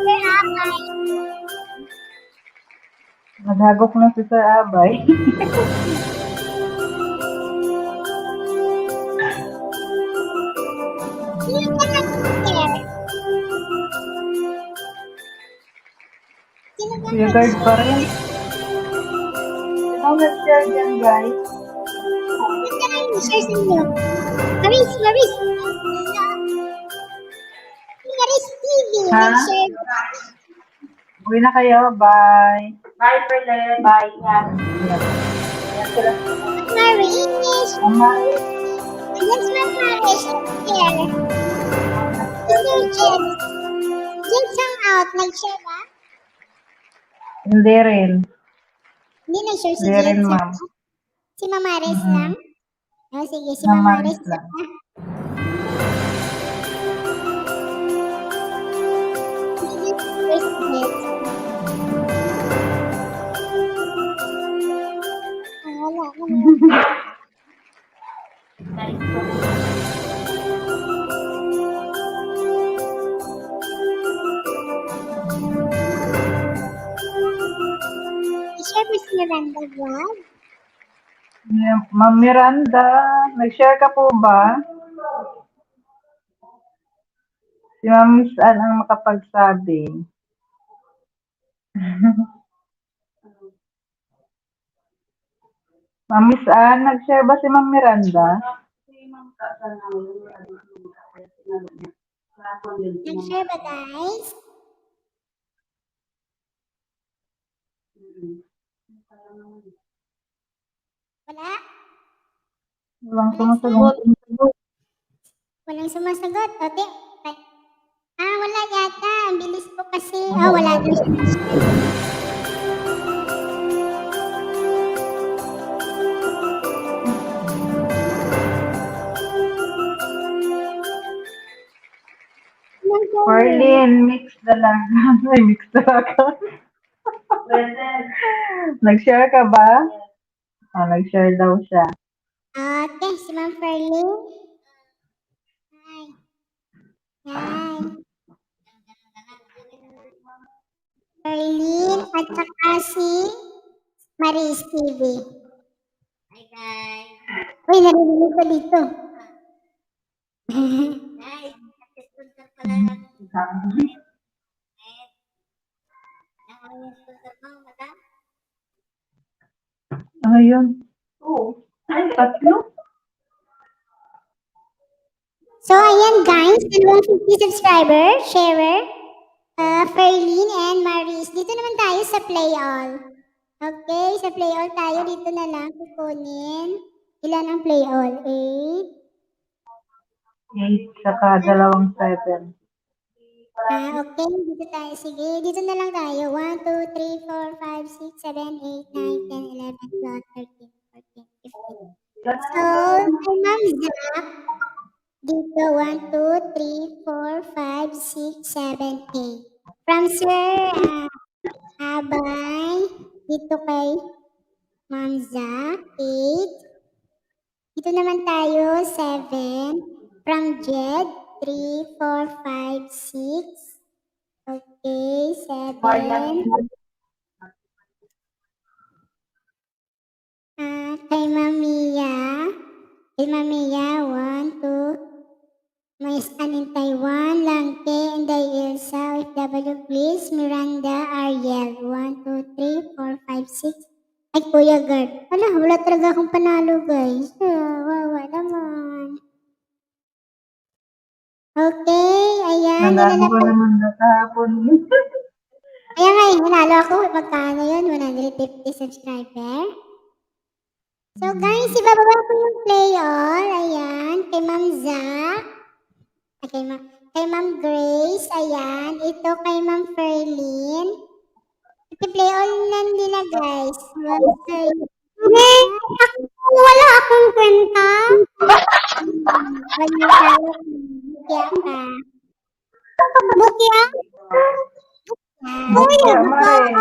Sir Abay. Naghagok na si Sir Abay. Sino ka nag-share? Sino ka Kuya Guard pa rin. Sino nag-share dyan, guys? Sino ka nag-share sa inyo? Maris. Maris TV. Ha? Nag-share. Uwi na kayo. Bye. Bye, Perle. Bye. Yan. Yan sila. Maris. Maris. Ayan si Ma'am Maris. Share. Sino Jen? Jen sang out. Nag-share ba? Hindi rin. Hindi nag-share si Hindi Jen. rin, ma'am. Si Ma'am Maris lang? Oh, sige. Si Ma'am Ma'am Maris Maris lang. lang. Wala naman. I-share mo si Miranda Vlog. Ma'am Miranda, nag-share ka po ba? Si Ma'am Miss Ann ang makapagsabi. Ma'am Miss Ann, nag-share ba si Ma'am Miranda? Nag-share ba, guys? Wala? Walang sumasagot. Walang sumasagot. O, wala yata. Ang bilis po kasi. Wala daw siya. Marlene, mix dalaga. Ay, mix dalaga. Nag-share ka ba? Nag-share daw siya. Okay, si Ma'am Ferlin. Hi. Hi. Ferlin at saka si Maris TV. Hi, guys. Uy, narinig ko dito. Guys, sponsor pala natin. Ayun. Oo. Ay, tatlo. So, ayan guys, 50 subscribers, sharer, Ferlin and Maris. Dito naman tayo sa play all. Okay, sa play all tayo. Dito na lang kukunin. Ilan ang play all? 8. 8, saka 2, 7. Okay, dito tayo. Sige, dito na lang tayo. 1, 2, 3, 4, 5, 6, 7, 8, 9, 10, 11, 12, 13, 14, 15. So, kay Ma'am Zach, dito 1, 2, 3, 4, 5, 6, 7, 8. From Sir Abay, dito kay Ma'am Zach, 8. Dito naman tayo, 7. From Jed, 3, 4, 5, 6. Okay, 7. Kay Mamiya. Kay Mamiya, 1, 2. May Stan in Taiwan, Langke, Inday Ilsa, OFW, please. Miranda, Ariel, 1, 2, 3, 4, 5, 6. Ay, Kuya Gert. Wala talaga akong panalo, guys. Wawa naman. Okay, ayan. Nanalo ko naman na kahapon. Kaya nga, nanalo ako. Magkano yun? 150 subscriber. So guys, ibababa ko yung play all. Ayan, kay Ma'am Zach. Kay Ma'am Grace. Ayan, ito kay Ma'am Ferlin. I-play all na nila, guys. Wala akong kwenta. Bukya ka. Bukya? Bukya, Mare.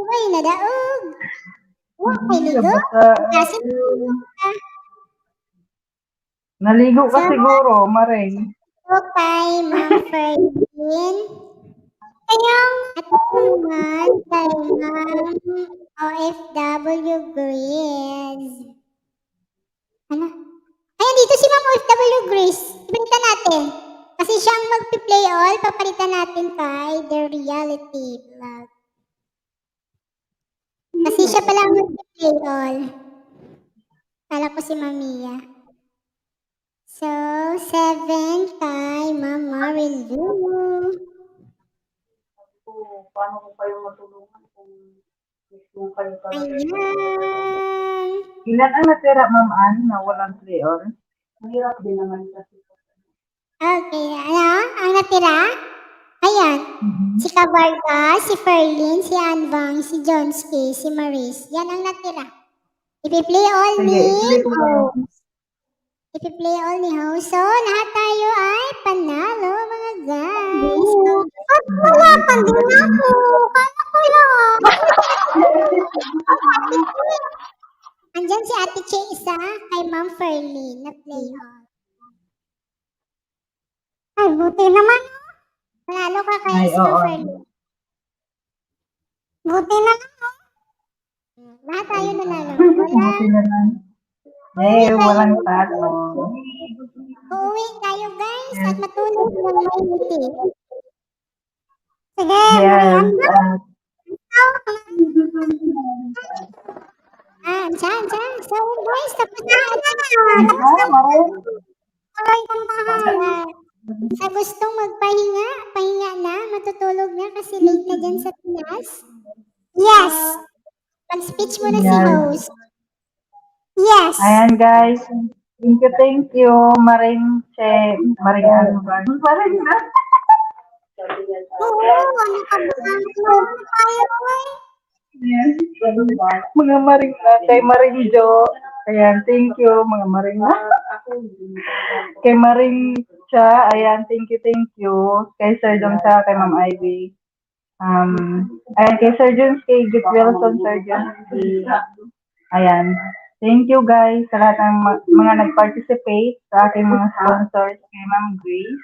Uy, nadaog. Ay, ligo. Kasi Naligo ka siguro, Mare. ito kay Ma'am Ferlin. Ayong at naman kay Ma'am OFW Grace. Ano? Ayan, dito si Ma'am OFW Grace. Ipalitan natin. Kasi siyang mag-play all, papalitan natin kay The Reality Vlog. Kasi siya pala ang mag-play all. Kala ko si Mamiya. So, 7 kay Ma'am Marilu. Paano ko kayo matulungan kung gusto kayo pa? Ayan. Ilan ang natira, Ma'am Ann, na walang play on? Mahirap din naman kasi. Okay, ano? Ang natira? Ayan. Si Kabarga, si Ferlin, si Anvang, si Johnsky, si Maris. Yan ang natira. Ipi-play all ni host. Ipi-play all ni host. So, lahat tayo ay panalo, mga guys. Wala pa din ako. Kala ko lang. Andyan si Ate Che isa kay Ma'am Ferlin na play all. Ay, buti naman. Panalo ka kay Ma'am Ferlin. Buti naman. Lahat tayo nanalo. Buti na lang. Walang talo. Uuwi tayo guys at matulog ng may ngiti. Sige, Yes. Diyan. So guys, tapos na. Tapos na. Tuloy kantahan. Sa gustong magpahinga, pahinga na, matutulog na kasi late na dyan sa class. Yes! Mag-speech mo na si Yes. host. Yes! Ayan guys. Thank you. Maring ano ba? Maring na. Oo, ano ka ba? Ano tayo, boy? Yes. Mga maring na. Kay Maring Jo. Ayan, thank you. Mga maring na. Kay Maring Cha. Ayan, thank you. Kay Sir Dong Cha, kay Ma'am Ivy. Ayan, kay Sir Jones, kay Git Wilson, Sir Jones. Ayan. Thank you guys sa lahat ng mga nag-participate, sa aking mga sponsors, kay Ma'am Grace,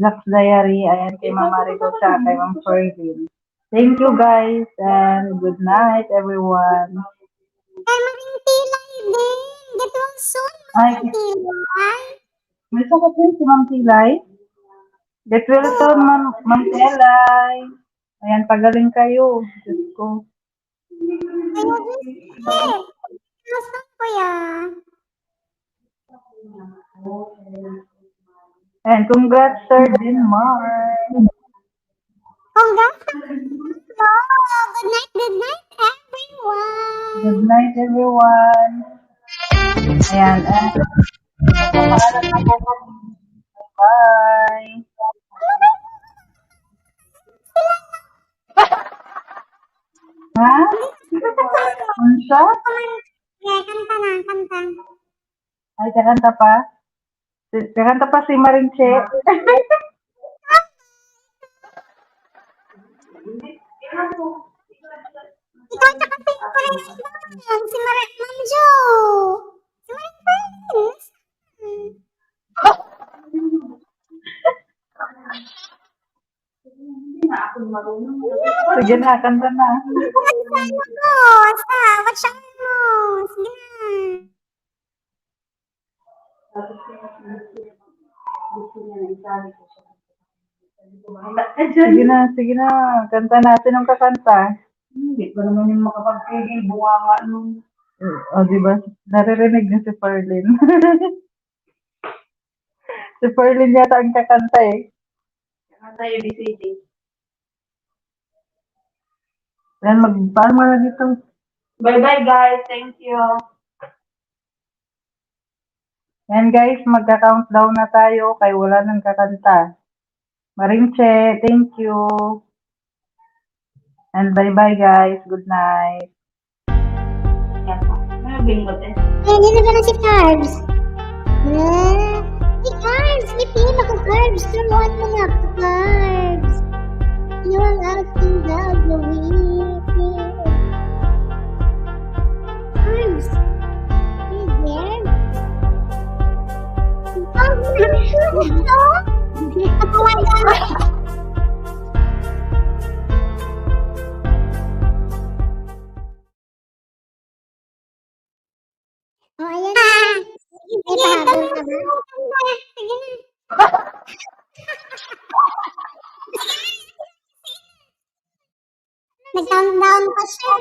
Zach's Diary, ayan, kay Ma'am Marito Cha, kay Ma'am Fervin. Thank you guys and good night everyone. Kay Maring Tilay din. Get well soon, Ay, Maring Tilay. may sakit din si Ma'am Tilay. Get well soon, Ma'am Tilay. Ayan, pagaling kayo. Diyos ko. Kayo din. Kamusta kuya? And congrats, Sir Denmark. Congrats. Hello. Good night, everyone. Good night, everyone. Ayan. Paalam na po kami. Bye. Ha? Unsa? Kanta. Ay, kakanta pa? Kakanta pa si Marinche. Ikaw tsaka si Ma'am Jo. Si Maring Friends. Sige na, kanta na. What's your mo? Sige Sige na. Kanta natin ang kakanta. Hindi ko naman yung makapagpigil. Bunga nga nung... O, diba? Naririnig niya si Ferlin. Si Ferlin yata ang kakanta eh. Kakanta ABCD. Then, paano na dito? Bye-bye guys. Thank you. Yan guys, magka-countdown na tayo kay wala nang kakanta. Marinche, thank you. And bye-bye guys. Good night. Hindi na ba si Carbs? Si Carbs! May pima ko, Carbs! Turuan mo nga po, Carbs! You ang aking gagawin. Carbs! Are you there? Oh, ayan na. May pahabol ka ba? Sige na. Nag-countdown pa siya.